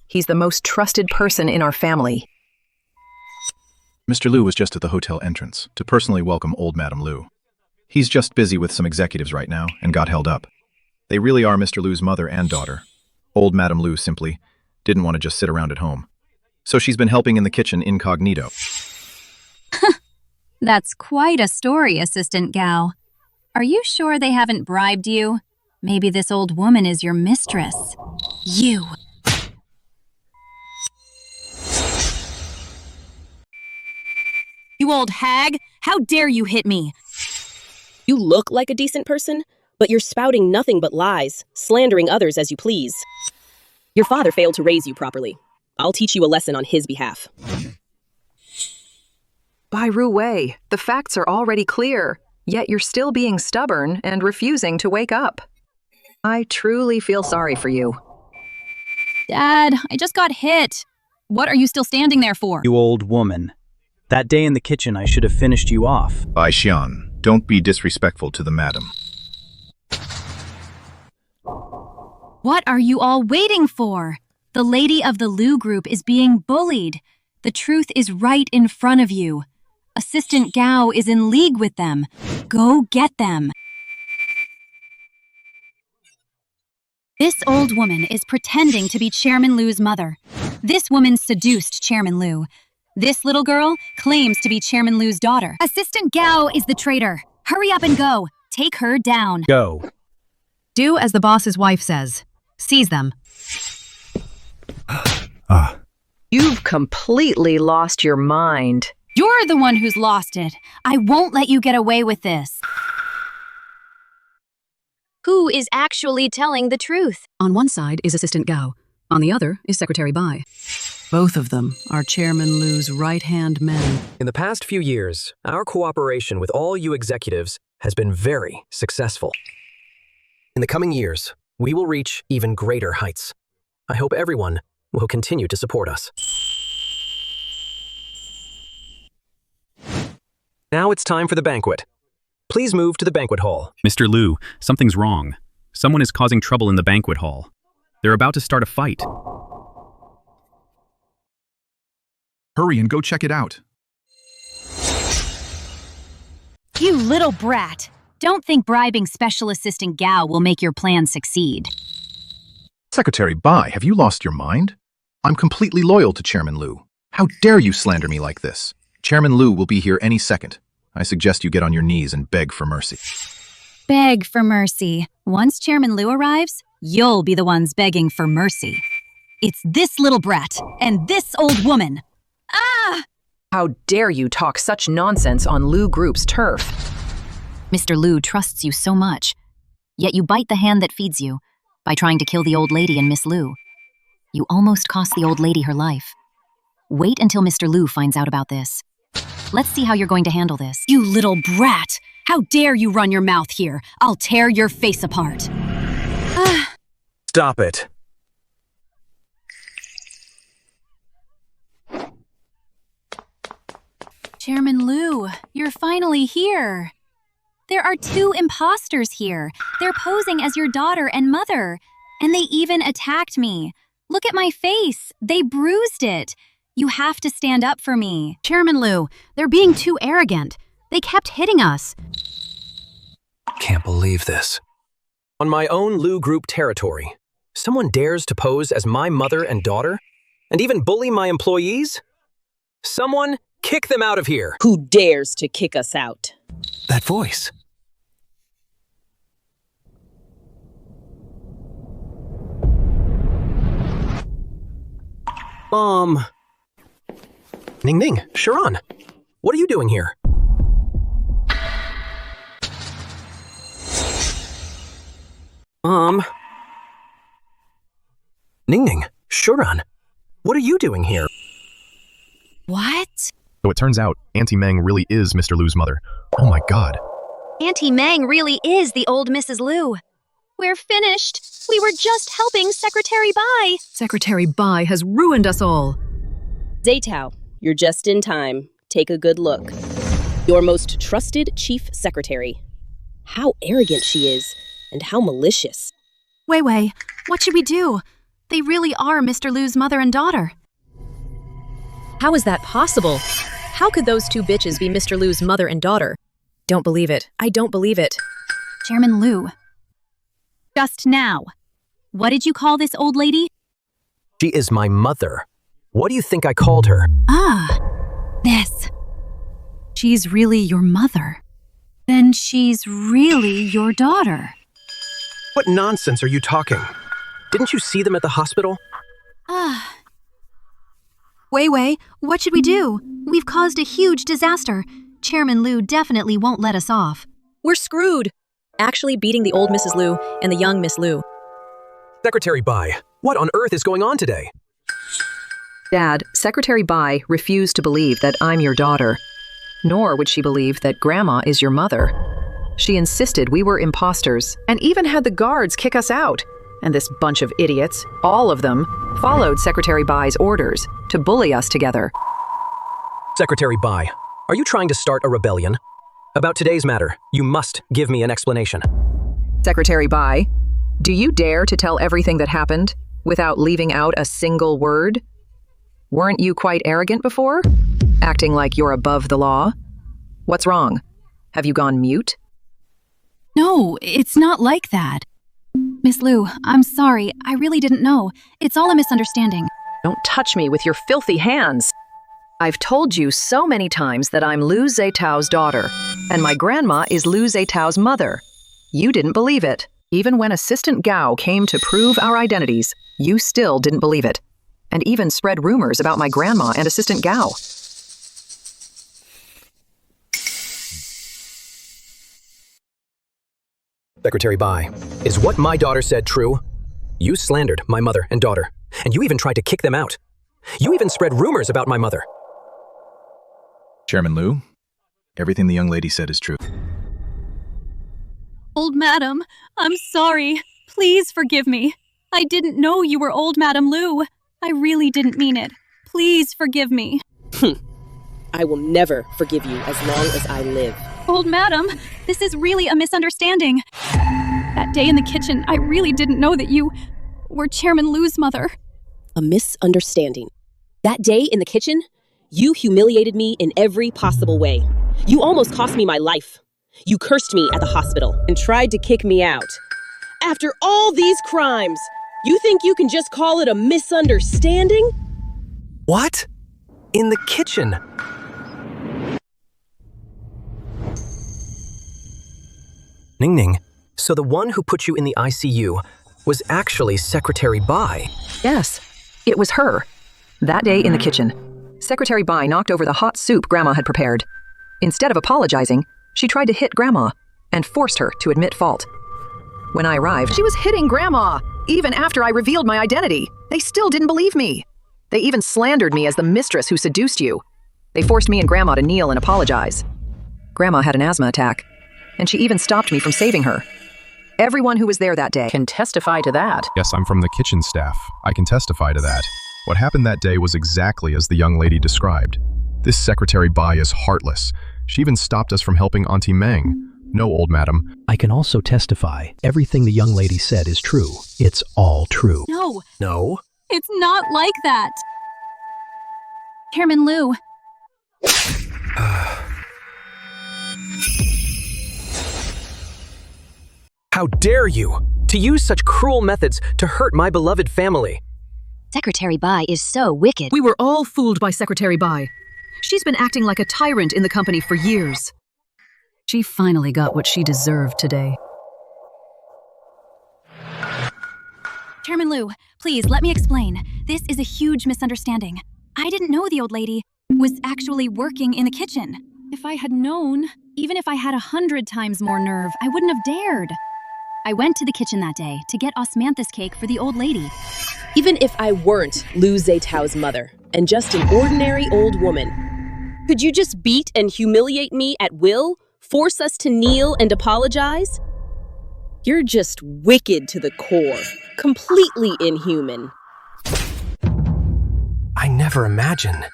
He's the most trusted person in our family. Mr. Lu was just at the hotel entrance to personally welcome old Madam Lu. He's just busy with some executives right now and got held up. They really are Mr. Lu's mother and daughter. Old Madam Lu simply didn't want to just sit around at home. So she's been helping in the kitchen incognito. That's quite a story, Assistant Gao. Are you sure they haven't bribed you? Maybe this old woman is your mistress. You. You old hag! How dare you hit me? You look like a decent person, But you're spouting nothing but lies, slandering others as you please. Your father failed to raise you properly. I'll teach you a lesson on his behalf. Peiru Wei, the facts are already clear, yet you're still being stubborn and refusing to wake up. I truly feel sorry for you. Dad, I just got hit. What are you still standing there for? You old woman. That day in the kitchen, I should have finished you off. Bai Xian, don't be disrespectful to the madam. What are you all waiting for? The lady of the Lu group is being bullied. The truth is right in front of you. Assistant Gao is in league with them. Go get them. This old woman is pretending to be Chairman Lu's mother. This woman seduced Chairman Lu. This little girl claims to be Chairman Lu's daughter. Assistant Gao is the traitor. Hurry up and go. Take her down. Go. Do as the boss's wife says. Seize them. You've completely lost your mind. You're the one who's lost it. I won't let you get away with this. Who is actually telling the truth? On one side is Assistant Gao. On the other is Secretary Bai. Both of them are Chairman Lu's right-hand men. In the past few years, our cooperation with all you executives has been very successful. In the coming years, we will reach even greater heights. I hope everyone will continue to support us. Now it's time for the banquet. Please move to the banquet hall. Mr. Lu, something's wrong. Someone is causing trouble in the banquet hall. They're about to start a fight. Hurry and go check it out. You little brat. Don't think bribing Special Assistant Gao will make your plan succeed. Secretary Bai, have you lost your mind? I'm completely loyal to Chairman Lu. How dare you slander me like this? Chairman Lu will be here any second. I suggest you get on your knees and beg for mercy. Beg for mercy. Once Chairman Lu arrives, you'll be the ones begging for mercy. It's this little brat and this old woman. Ah! How dare you talk such nonsense on Lu Group's turf? Mr. Lu trusts you so much, yet you bite the hand that feeds you by trying to kill the old lady and Miss Lu. You almost cost the old lady her life. Wait until Mr. Lu finds out about this. Let's see how you're going to handle this. You little brat! How dare you run your mouth here? I'll tear your face apart. Stop it. Chairman Lu, you're finally here. There are 2 imposters here. They're posing as your daughter and mother. And they even attacked me. Look at my face. They bruised it. You have to stand up for me. Chairman Lu, they're being too arrogant. They kept hitting us. Can't believe this. On my own Lu Group territory, someone dares to pose as my mother and daughter, and even bully my employees? Someone kick them out of here. Who dares to kick us out? That voice. Ning Ning, Sharon, what are you doing here? Ning Ning, Sharon, what are you doing here? What? So it turns out Auntie Meng really is Mr. Lu's mother. Oh my god. Auntie Meng really is the old Mrs. Lu. We're finished. We were just helping Secretary Bai. Secretary Bai has ruined us all. Zaytao, you're just in time. Take a good look. Your most trusted chief secretary. How arrogant she is, and how malicious. Wei Wei, what should we do? They really are Mr. Lu's mother and daughter. How is that possible? How could those 2 bitches be Mr. Lu's mother and daughter? Don't believe it. I don't believe it. Chairman Lu. Just now. What did you call this old lady? She is my mother. What do you think I called her? This. She's really your mother. Then she's really your daughter. What nonsense are you talking? Didn't you see them at the hospital? Wei Wei, what should we do? We've caused a huge disaster. Chairman Lu definitely won't let us off. We're screwed. actually beating the old Mrs. Liu and the young Miss Liu. Secretary Bai, what on earth is going on today? Dad, Secretary Bai refused to believe that I'm your daughter, nor would she believe that Grandma is your mother. She insisted we were imposters and even had the guards kick us out. And this bunch of idiots, all of them, followed Secretary Bai's orders to bully us together. Secretary Bai, are you trying to start a rebellion? About today's matter, you must give me an explanation. Secretary Bai, do you dare to tell everything that happened without leaving out a single word? Weren't you quite arrogant before? Acting like you're above the law? What's wrong? Have you gone mute? No, it's not like that. Miss Liu, I'm sorry. I really didn't know. It's all a misunderstanding. Don't touch me with your filthy hands. I've told you so many times that I'm Liu Zetao's daughter, and my grandma is Liu Zetao's mother. You didn't believe it. Even when Assistant Gao came to prove our identities, you still didn't believe it, and even spread rumors about my grandma and Assistant Gao. Secretary Bai, is what my daughter said true? You slandered my mother and daughter, and you even tried to kick them out. You even spread rumors about my mother. Chairman Liu, everything the young lady said is true. Old Madam, I'm sorry. Please forgive me. I didn't know you were Old Madam Liu. I really didn't mean it. Please forgive me. I will never forgive you as long as I live. Old Madam, this is really a misunderstanding. That day in the kitchen, I really didn't know that you were Chairman Liu's mother. A misunderstanding. That day in the kitchen, you humiliated me in every possible way. You almost cost me my life. You cursed me at the hospital and tried to kick me out. After all these crimes, you think you can just call it a misunderstanding? What? In the kitchen? Ning Ning, so the one who put you in the ICU was actually Secretary Bai? Yes, it was her. That day in the kitchen, Secretary Bai knocked over the hot soup Grandma had prepared. Instead of apologizing, she tried to hit Grandma and forced her to admit fault. When I arrived, she was hitting Grandma. Even after I revealed my identity, they still didn't believe me. They even slandered me as the mistress who seduced you. They forced me and Grandma to kneel and apologize. Grandma had an asthma attack, and she even stopped me from saving her. Everyone who was there that day can testify to that. Yes, I'm from the kitchen staff. I can testify to that. What happened that day was exactly as the young lady described. This Secretary Bai is heartless. She even stopped us from helping Auntie Meng. No, old madam. I can also testify everything the young lady said is true. It's all true. No. No? It's not like that. Chairman Liu. How dare you to use such cruel methods to hurt my beloved family? Secretary Bai is so wicked. We were all fooled by Secretary Bai. She's been acting like a tyrant in the company for years. She finally got what she deserved today. Chairman Liu, please let me explain. This is a huge misunderstanding. I didn't know the old lady was actually working in the kitchen. If I had known, even if I had 100 times more nerve, I wouldn't have dared. I went to the kitchen that day to get osmanthus cake for the old lady. Even if I weren't Liu Zetao's mother and just an ordinary old woman, could you just beat and humiliate me at will? Force us to kneel and apologize? You're just wicked to the core. Completely inhuman. I never imagined.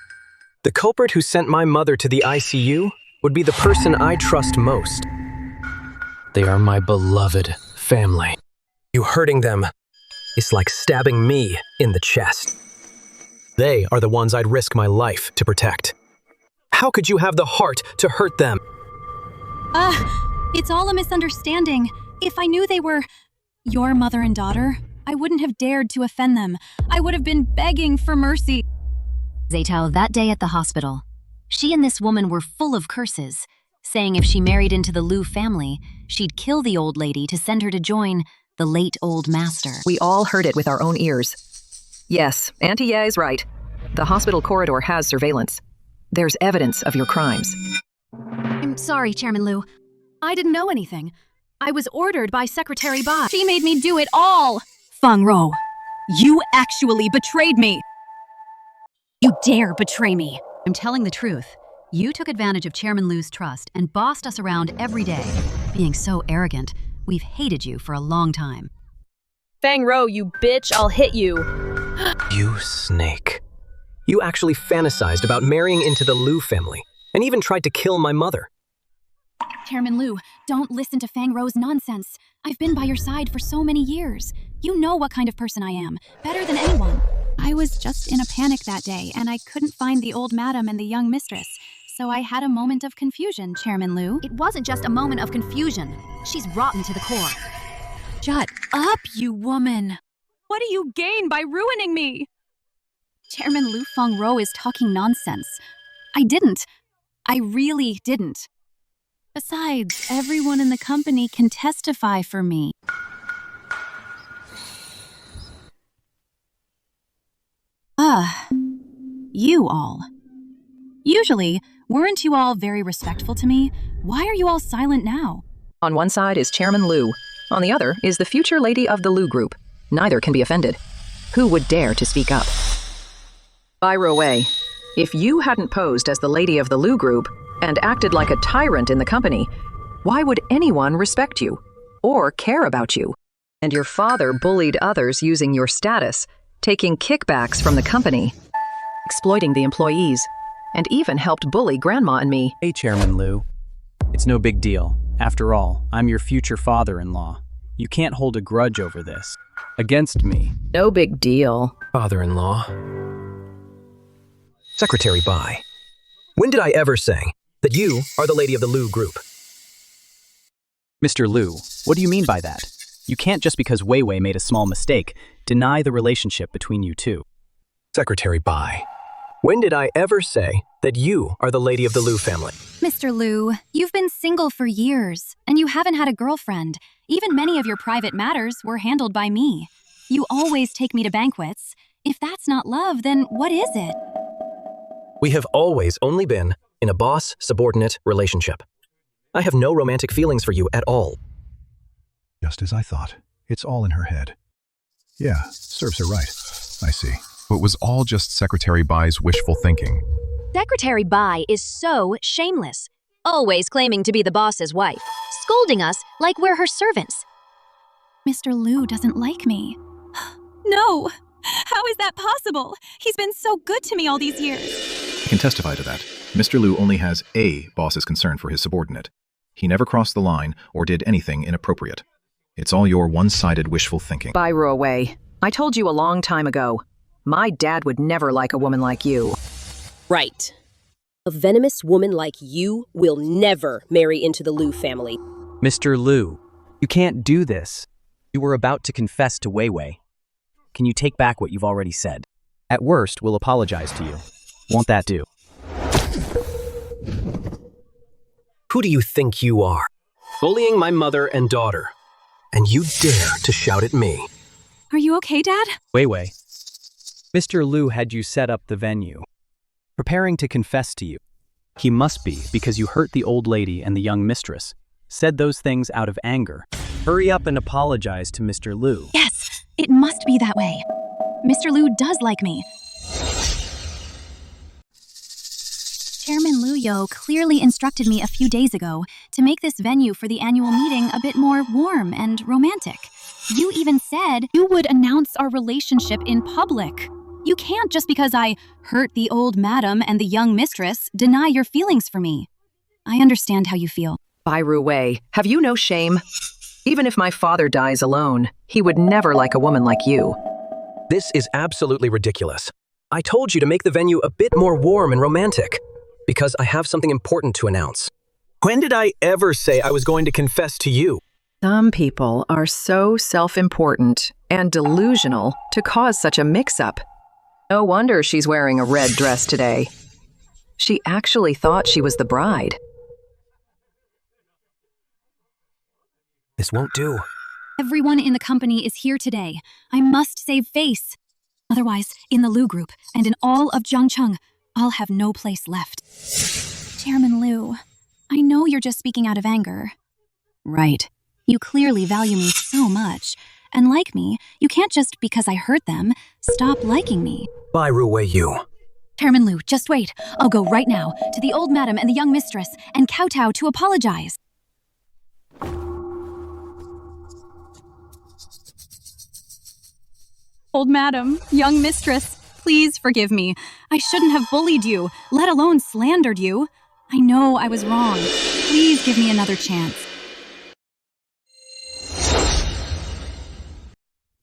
The culprit who sent my mother to the ICU would be the person I trust most. They are my beloved family. You hurting them is like stabbing me in the chest. They are the ones I'd risk my life to protect. How could you have the heart to hurt them? It's all a misunderstanding. If I knew they were your mother and daughter, I wouldn't have dared to offend them. I would have been begging for mercy. Zetao, that day at the hospital, she and this woman were full of curses, saying if she married into the Liu family, she'd kill the old lady to send her to join the late old master. We all heard it with our own ears. Yes, Auntie Ye is right. The hospital corridor has surveillance. There's evidence of your crimes. I'm sorry, Chairman Liu. I didn't know anything. I was ordered by Secretary Bai. She made me do it all! Feng Rou, you actually betrayed me! You dare betray me! I'm telling the truth. You took advantage of Chairman Lu's trust and bossed us around every day. Being so arrogant, we've hated you for a long time. Feng Rou, you bitch, I'll hit you. You snake. You actually fantasized about marrying into the Lu family, and even tried to kill my mother. Chairman Lu, don't listen to Feng Rou's nonsense. I've been by your side for so many years. You know what kind of person I am, better than anyone. I was just in a panic that day, and I couldn't find the old madam and the young mistress. So I had a moment of confusion, Chairman Lu. It wasn't just a moment of confusion. She's rotten to the core. Shut up, you woman! What do you gain by ruining me? Chairman Lu Feng Rou is talking nonsense. I didn't. I really didn't. Besides, everyone in the company can testify for me. You all. Usually, weren't you all very respectful to me? Why are you all silent now? On one side is Chairman Lu. On the other is the future lady of the Lu Group. Neither can be offended. Who would dare to speak up? Bai Ruowei, if you hadn't posed as the lady of the Lu Group and acted like a tyrant in the company, why would anyone respect you or care about you? And your father bullied others using your status, taking kickbacks from the company, exploiting the employees, and even helped bully Grandma and me. Hey, Chairman Lu. It's no big deal. After all, I'm your future father-in-law. You can't hold a grudge over this. Against me. No big deal. Father-in-law. Secretary Bai, when did I ever say that you are the lady of the Lu Group? Mr. Lu, what do you mean by that? You can't just because Wei Wei made a small mistake, deny the relationship between you two. Secretary Bai, when did I ever say that you are the lady of the Lu family? Mr. Lu, you've been single for years, and you haven't had a girlfriend. Even many of your private matters were handled by me. You always take me to banquets. If that's not love, then what is it? We have always only been in a boss-subordinate relationship. I have no romantic feelings for you at all. Just as I thought. It's all in her head. Yeah, serves her right. I see. But it was all just Secretary Bai's wishful thinking. Secretary Bai is so shameless, always claiming to be the boss's wife, scolding us like we're her servants. Mr. Lu doesn't like me. No! How is that possible? He's been so good to me all these years. I can testify to that. Mr. Lu only has a boss's concern for his subordinate. He never crossed the line or did anything inappropriate. It's all your one-sided wishful thinking. Bai Ruowei, I told you a long time ago. My dad would never like a woman like you. Right. A venomous woman like you will never marry into the Lu family. Mr. Lu, you can't do this. You were about to confess to Wei Wei. Can you take back what you've already said? At worst, we'll apologize to you. Won't that do? Who do you think you are? Bullying my mother and daughter. And you dare to shout at me. Are you okay, Dad? Wei Wei. Mr. Lu had you set up the venue, preparing to confess to you. He must be because you hurt the old lady and the young mistress, said those things out of anger. Hurry up and apologize to Mr. Lu. Yes, it must be that way. Mr. Lu does like me. Chairman Lu Yo clearly instructed me a few days ago to make this venue for the annual meeting a bit more warm and romantic. You even said you would announce our relationship in public. You can't, just because I hurt the old madam and the young mistress, deny your feelings for me. I understand how you feel. Bai Ruowei, have you no shame? Even if my father dies alone, he would never like a woman like you. This is absolutely ridiculous. I told you to make the venue a bit more warm and romantic, because I have something important to announce. When did I ever say I was going to confess to you? Some people are so self-important and delusional to cause such a mix-up. No wonder she's wearing a red dress today. She actually thought she was the bride. This won't do. Everyone in the company is here today. I must save face. Otherwise, in the Lu Group and in all of Jiangcheng, I'll have no place left. Chairman Lu, I know you're just speaking out of anger. Right. You clearly value me so much. And like me, you can't just because I hurt them, stop liking me. Bye, Ruwei Yu. Chairman Lu, just wait. I'll go right now to the old madam and the young mistress and kowtow to apologize. Old madam, young mistress, please forgive me. I shouldn't have bullied you, let alone slandered you. I know I was wrong. Please give me another chance.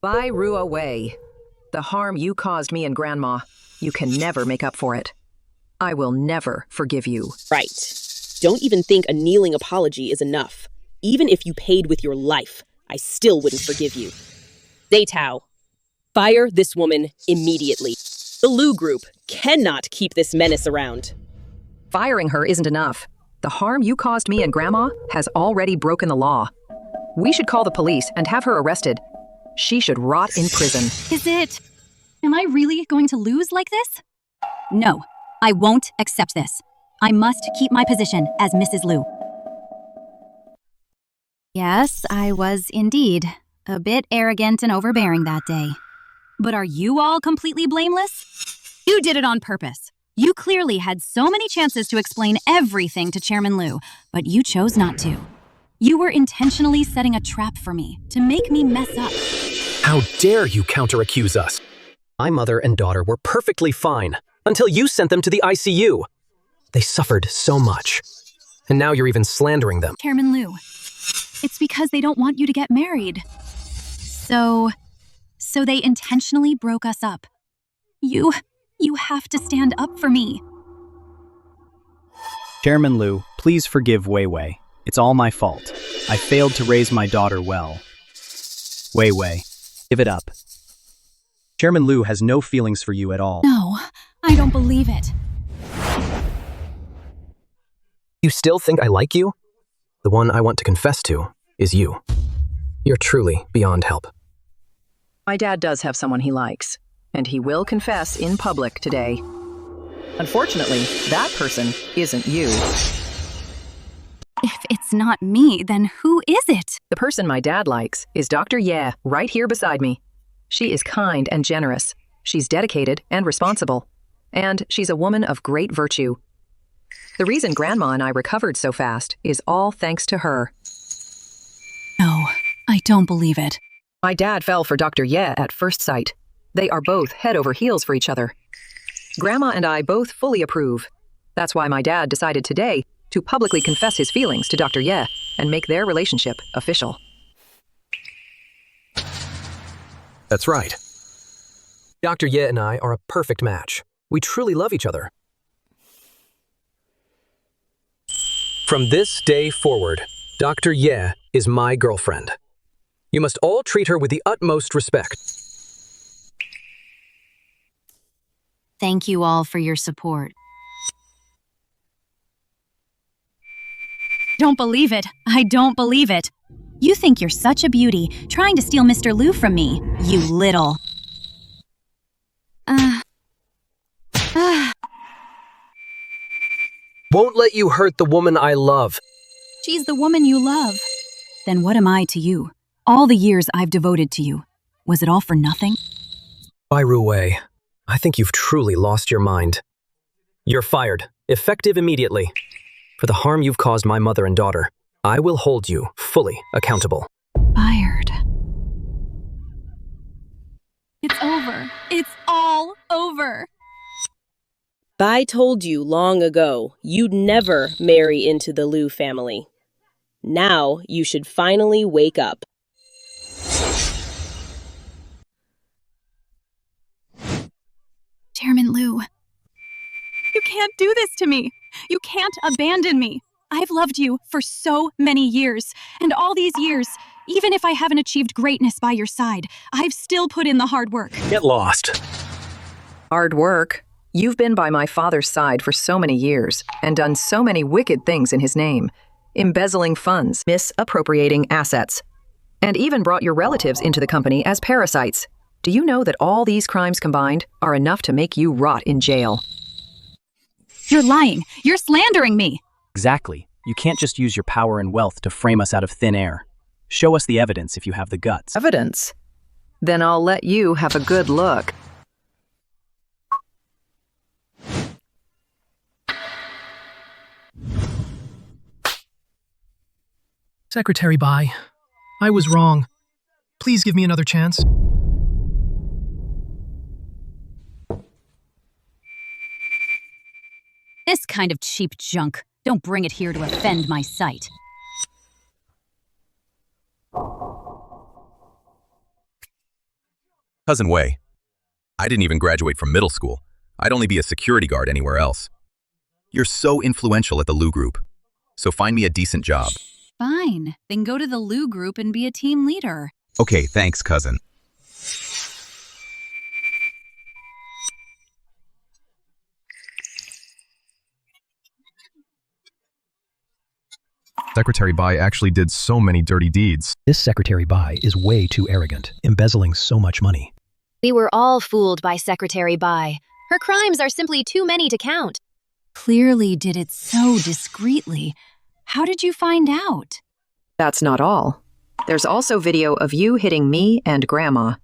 Bye, Ruwei. The harm you caused me and Grandma, you can never make up for it. I will never forgive you. Right. Don't even think a kneeling apology is enough. Even if you paid with your life, I still wouldn't forgive you. Zaytao, fire this woman immediately. The Lu Group cannot keep this menace around. Firing her isn't enough. The harm you caused me and Grandma has already broken the law. We should call the police and have her arrested. She should rot in prison. Is it? Am I really going to lose like this? No, I won't accept this. I must keep my position as Mrs. Lu. Yes, I was indeed a bit arrogant and overbearing that day. But are you all completely blameless? You did it on purpose. You clearly had so many chances to explain everything to Chairman Lu, but you chose not to. You were intentionally setting a trap for me to make me mess up. How dare you counter-accuse us? My mother and daughter were perfectly fine until you sent them to the ICU. They suffered so much. And now you're even slandering them. Chairman Lu, it's because they don't want you to get married. So they intentionally broke us up. You have to stand up for me. Chairman Lu, please forgive Wei Wei. It's all my fault. I failed to raise my daughter well. Wei Wei, give it up. Chairman Lu has no feelings for you at all. No, I don't believe it. You still think I like you? The one I want to confess to is you. You're truly beyond help. My dad does have someone he likes, and he will confess in public today. Unfortunately, that person isn't you. If it's not me, then who is it? The person my dad likes is Dr. Ye, right here beside me. She is kind and generous. She's dedicated and responsible. And she's a woman of great virtue. The reason Grandma and I recovered so fast is all thanks to her. No, I don't believe it. My dad fell for Dr. Ye at first sight. They are both head over heels for each other. Grandma and I both fully approve. That's why my dad decided today to publicly confess his feelings to Dr. Ye and make their relationship official. That's right. Dr. Ye and I are a perfect match. We truly love each other. From this day forward, Dr. Ye is my girlfriend. You must all treat her with the utmost respect. Thank you all for your support. Don't believe it. I don't believe it. You think you're such a beauty, trying to steal Mr. Lu from me, you little. Won't let you hurt the woman I love. She's the woman you love. Then what am I to you? All the years I've devoted to you. Was it all for nothing? Bai Ruwei, I think you've truly lost your mind. You're fired, effective immediately. For the harm you've caused my mother and daughter, I will hold you fully accountable. Fired. It's over. It's all over. I told you long ago you'd never marry into the Lu family. Now you should finally wake up. Chairman Lu, you can't do this to me. You can't abandon me. I've loved you for so many years, and all these years, even if I haven't achieved greatness by your side, I've still put in the hard work. Get lost. Hard work? You've been by my father's side for so many years and done so many wicked things in his name, embezzling funds, misappropriating assets, and even brought your relatives into the company as parasites. Do you know that all these crimes combined are enough to make you rot in jail? You're lying. You're slandering me. Exactly. You can't just use your power and wealth to frame us out of thin air. Show us the evidence if you have the guts. Evidence? Then I'll let you have a good look. Secretary Bai, I was wrong. Please give me another chance. This kind of cheap junk. Don't bring it here to offend my sight. Cousin Wei, I didn't even graduate from middle school. I'd only be a security guard anywhere else. You're so influential at the Lu Group, so find me a decent job. Fine. Then go to the Lu Group and be a team leader. Okay, thanks, cousin. Secretary Bai actually did so many dirty deeds. This Secretary Bai is way too arrogant, embezzling so much money. We were all fooled by Secretary Bai. Her crimes are simply too many to count. Clearly did it so discreetly. How did you find out? That's not all. There's also video of you hitting me and Grandma.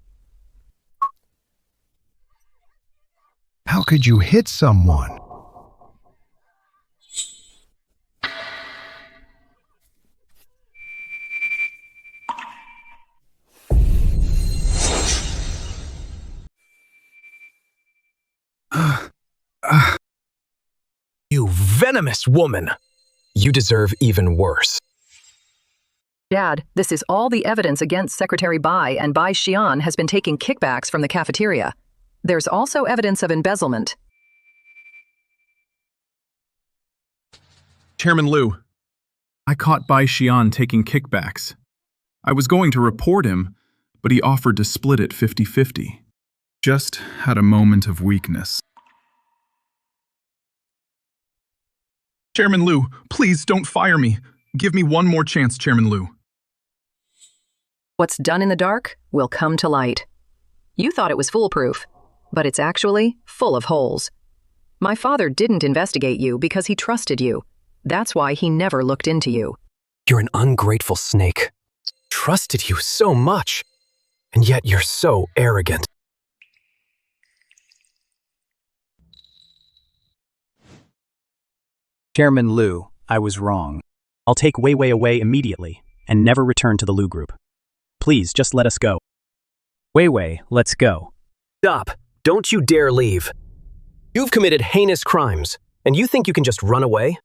How could you hit someone? You venomous woman! You deserve even worse. Dad, this is all the evidence against Secretary Bai, and Bai Xian has been taking kickbacks from the cafeteria. There's also evidence of embezzlement. Chairman Lu, I caught Bai Xian taking kickbacks. I was going to report him, but he offered to split it 50-50. Just had a moment of weakness. Chairman Lu, please don't fire me. Give me one more chance, Chairman Lu. What's done in the dark will come to light. You thought it was foolproof, but it's actually full of holes. My father didn't investigate you because he trusted you. That's why he never looked into you. You're an ungrateful snake. Trusted you so much, and yet you're so arrogant. Chairman Lu, I was wrong. I'll take Wei Wei away immediately and never return to the Lu Group. Please, just let us go. Wei Wei, let's go. Stop! Don't you dare leave. You've committed heinous crimes, and you think you can just run away?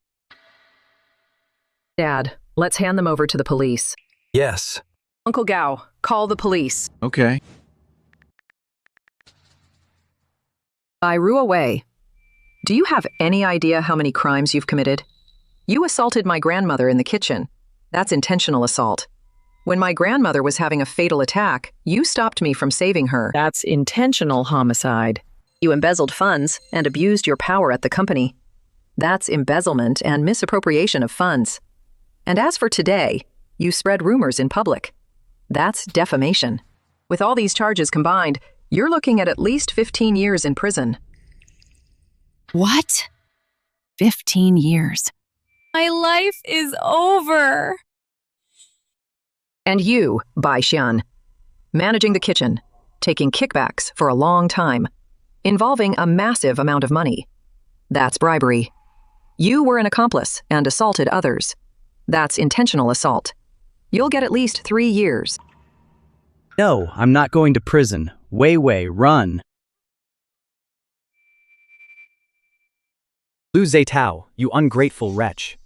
Dad, let's hand them over to the police. Yes. Uncle Gao, call the police. Okay. Bai Ruowei, do you have any idea how many crimes you've committed? You assaulted my grandmother in the kitchen. That's intentional assault. When my grandmother was having a fatal attack, you stopped me from saving her. That's intentional homicide. You embezzled funds and abused your power at the company. That's embezzlement and misappropriation of funds. And as for today, you spread rumors in public. That's defamation. With all these charges combined, you're looking at least 15 years in prison. What? 15 years. My life is over. And you, Bai Xian, managing the kitchen, taking kickbacks for a long time, involving a massive amount of money. That's bribery. You were an accomplice and assaulted others. That's intentional assault. You'll get at least 3 years. No, I'm not going to prison. Wei Wei, run. Lu Zitao, you ungrateful wretch.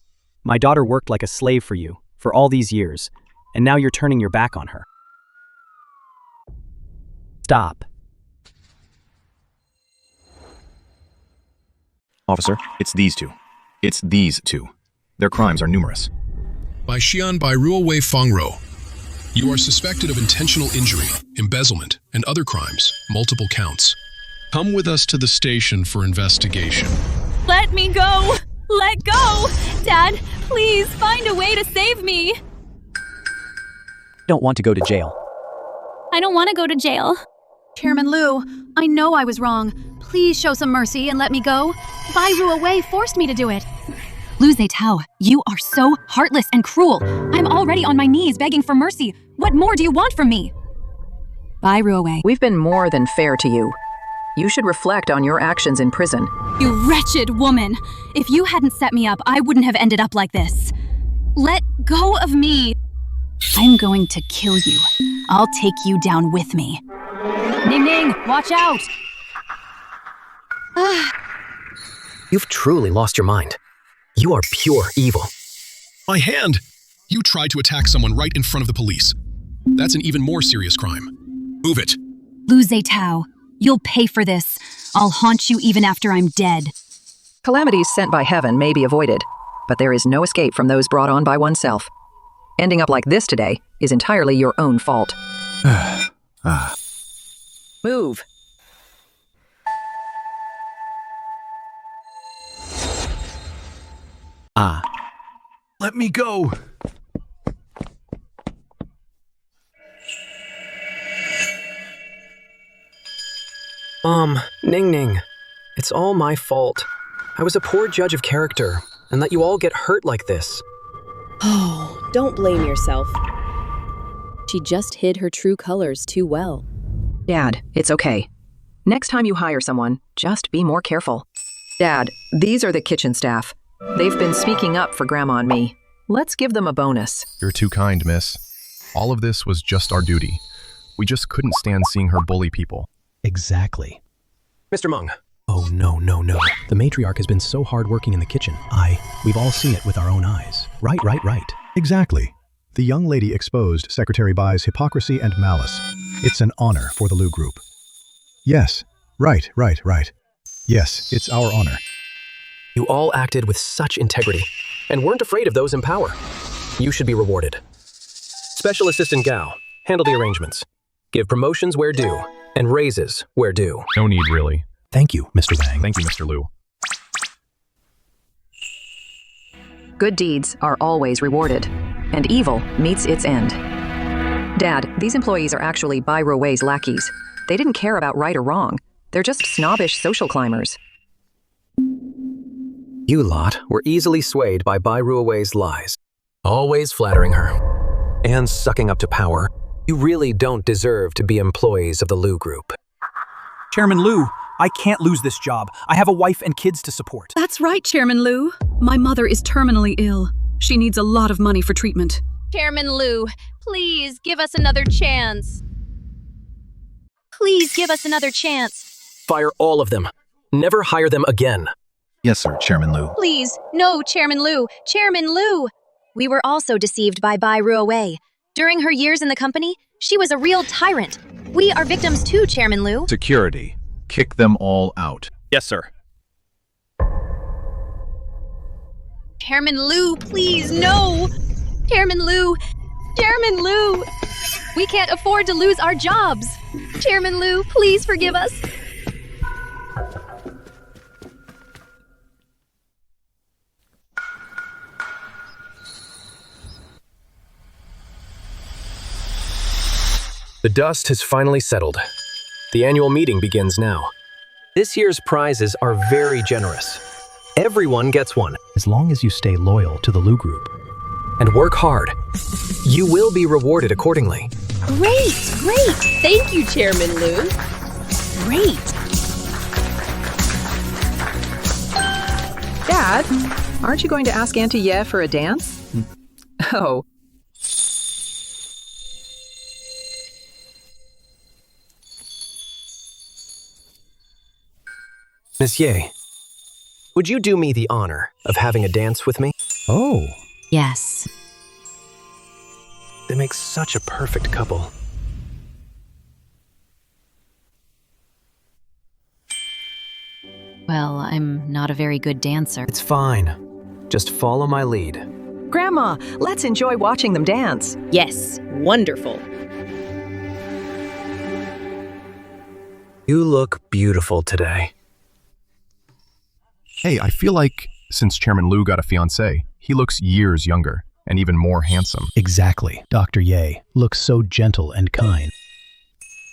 My daughter worked like a slave for you, for all these years, and now you're turning your back on her. Stop. Officer, it's these two. It's these two. Their crimes are numerous. By Xian Bai Ruowei Fangro, you are suspected of intentional injury, embezzlement, and other crimes, multiple counts. Come with us to the station for investigation. Let me go! Let go! Dad, please find a way to save me! I don't want to go to jail. I don't want to go to jail. Chairman Lu, I know I was wrong. Please show some mercy and let me go. Bai Ruowei forced me to do it. Lu Zitao, you are so heartless and cruel. I'm already on my knees begging for mercy. What more do you want from me? Bai Ruowei. We've been more than fair to you. You should reflect on your actions in prison. You wretched woman! If you hadn't set me up, I wouldn't have ended up like this. Let go of me! I'm going to kill you. I'll take you down with me. Ning Ning, watch out! You've truly lost your mind. You are pure evil. My hand! You tried to attack someone right in front of the police. That's an even more serious crime. Move it. Lu Zitao, you'll pay for this. I'll haunt you even after I'm dead. Calamities sent by heaven may be avoided, but there is no escape from those brought on by oneself. Ending up like this today is entirely your own fault. Move. Let me go. Ning Ning, it's all my fault. I was a poor judge of character, and let you all get hurt like this. Oh, don't blame yourself. She just hid her true colors too well. Dad, it's okay. Next time you hire someone, just be more careful. Dad, these are the kitchen staff. They've been speaking up for Grandma and me. Let's give them a bonus. You're too kind, miss. All of this was just our duty. We just couldn't stand seeing her bully people. Exactly. Mr. Meng. Oh, no. The matriarch has been so hard working in the kitchen. We've all seen it with our own eyes. Right. Exactly. The young lady exposed Secretary Bai's hypocrisy and malice. It's an honor for the Lu Group. Yes, right. Yes, it's our honor. You all acted with such integrity, and weren't afraid of those in power. You should be rewarded. Special Assistant Gao, handle the arrangements. Give promotions where due, and raises where due. No need, really. Thank you, Mr. Wang. Thank you, Mr. Lu. Good deeds are always rewarded, and evil meets its end. Dad, these employees are actually Bai Ruowei's lackeys. They didn't care about right or wrong. They're just snobbish social climbers. You lot were easily swayed by Bai Ruowei's lies, always flattering her, and sucking up to power. You really don't deserve to be employees of the Lu Group. Chairman Lu, I can't lose this job. I have a wife and kids to support. That's right, Chairman Lu. My mother is terminally ill. She needs a lot of money for treatment. Chairman Lu, please give us another chance. Please give us another chance. Fire all of them. Never hire them again. Yes, sir, Chairman Lu. Please, no, Chairman Lu. Chairman Lu! We were also deceived by Bai Ruowei. During her years in the company, she was a real tyrant. We are victims too, Chairman Lu. Security. Kick them all out. Yes, sir. Chairman Lu, please, no! Chairman Lu! Chairman Lu! We can't afford to lose our jobs. Chairman Lu, please forgive us. The dust has finally settled. The annual meeting begins now. This year's prizes are very generous. Everyone gets one. As long as you stay loyal to the Lu Group. And work hard. You will be rewarded accordingly. Great! Thank you, Chairman Lu. Great! Dad, aren't you going to ask Auntie Ye for a dance? Oh. Miss Ye, would you do me the honor of having a dance with me? Oh. Yes. They make such a perfect couple. Well, I'm not a very good dancer. It's fine. Just follow my lead. Grandma, let's enjoy watching them dance. Yes, wonderful. You look beautiful today. Hey, I feel like since Chairman Lu got a fiancée, he looks years younger and even more handsome. Exactly. Dr. Ye looks so gentle and kind.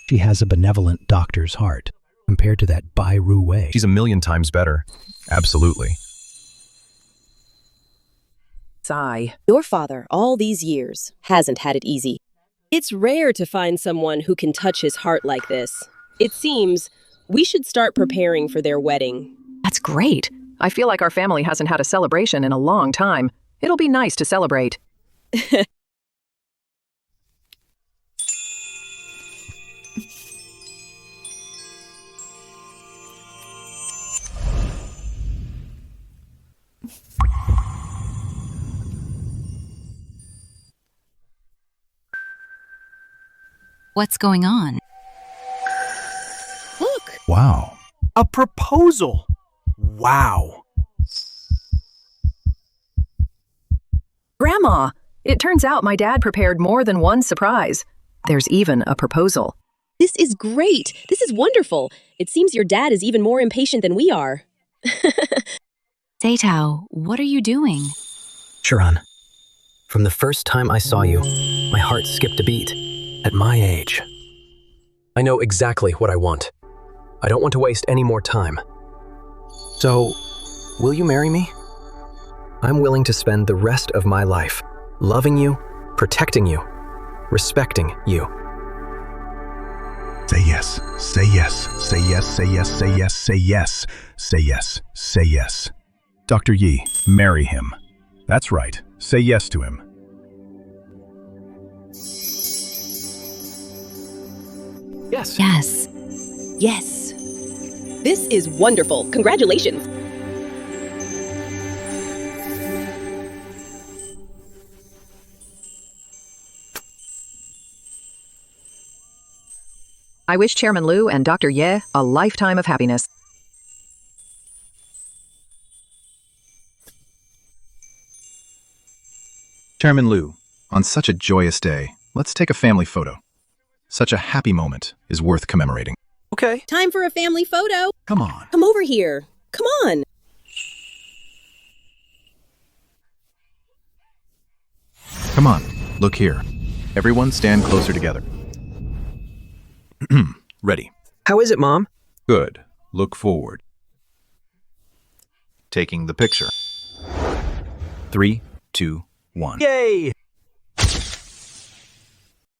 She has a benevolent doctor's heart compared to that Bai Ruowei. She's a million times better. Absolutely. Sigh. Your father, all these years, hasn't had it easy. It's rare to find someone who can touch his heart like this. It seems we should start preparing for their wedding. That's great. I feel like our family hasn't had a celebration in a long time. It'll be nice to celebrate. What's going on? Look! Wow. A proposal! Wow. Grandma, it turns out my dad prepared more than one surprise. There's even a proposal. This is great. This is wonderful. It seems your dad is even more impatient than we are. Zeitao, what are you doing? Sharon, from the first time I saw you, my heart skipped a beat. At my age, I know exactly what I want. I don't want to waste any more time. So, will you marry me? I'm willing to spend the rest of my life loving you, protecting you, respecting you. Say yes, say yes, say yes, say yes, say yes, say yes, say yes, say yes. Dr. Yi, marry him. That's right, say yes to him. Yes. Yes. Yes. This is wonderful. Congratulations. I wish Chairman Liu and Dr. Ye a lifetime of happiness. Chairman Liu, on such a joyous day, let's take a family photo. Such a happy moment is worth commemorating. Okay. Time for a family photo. Come on. Come over here. Come on. Come on, look here. Everyone stand closer together. Ready. How is it, Mom? Good. Look forward. Taking the picture. 3, 2, 1. Yay!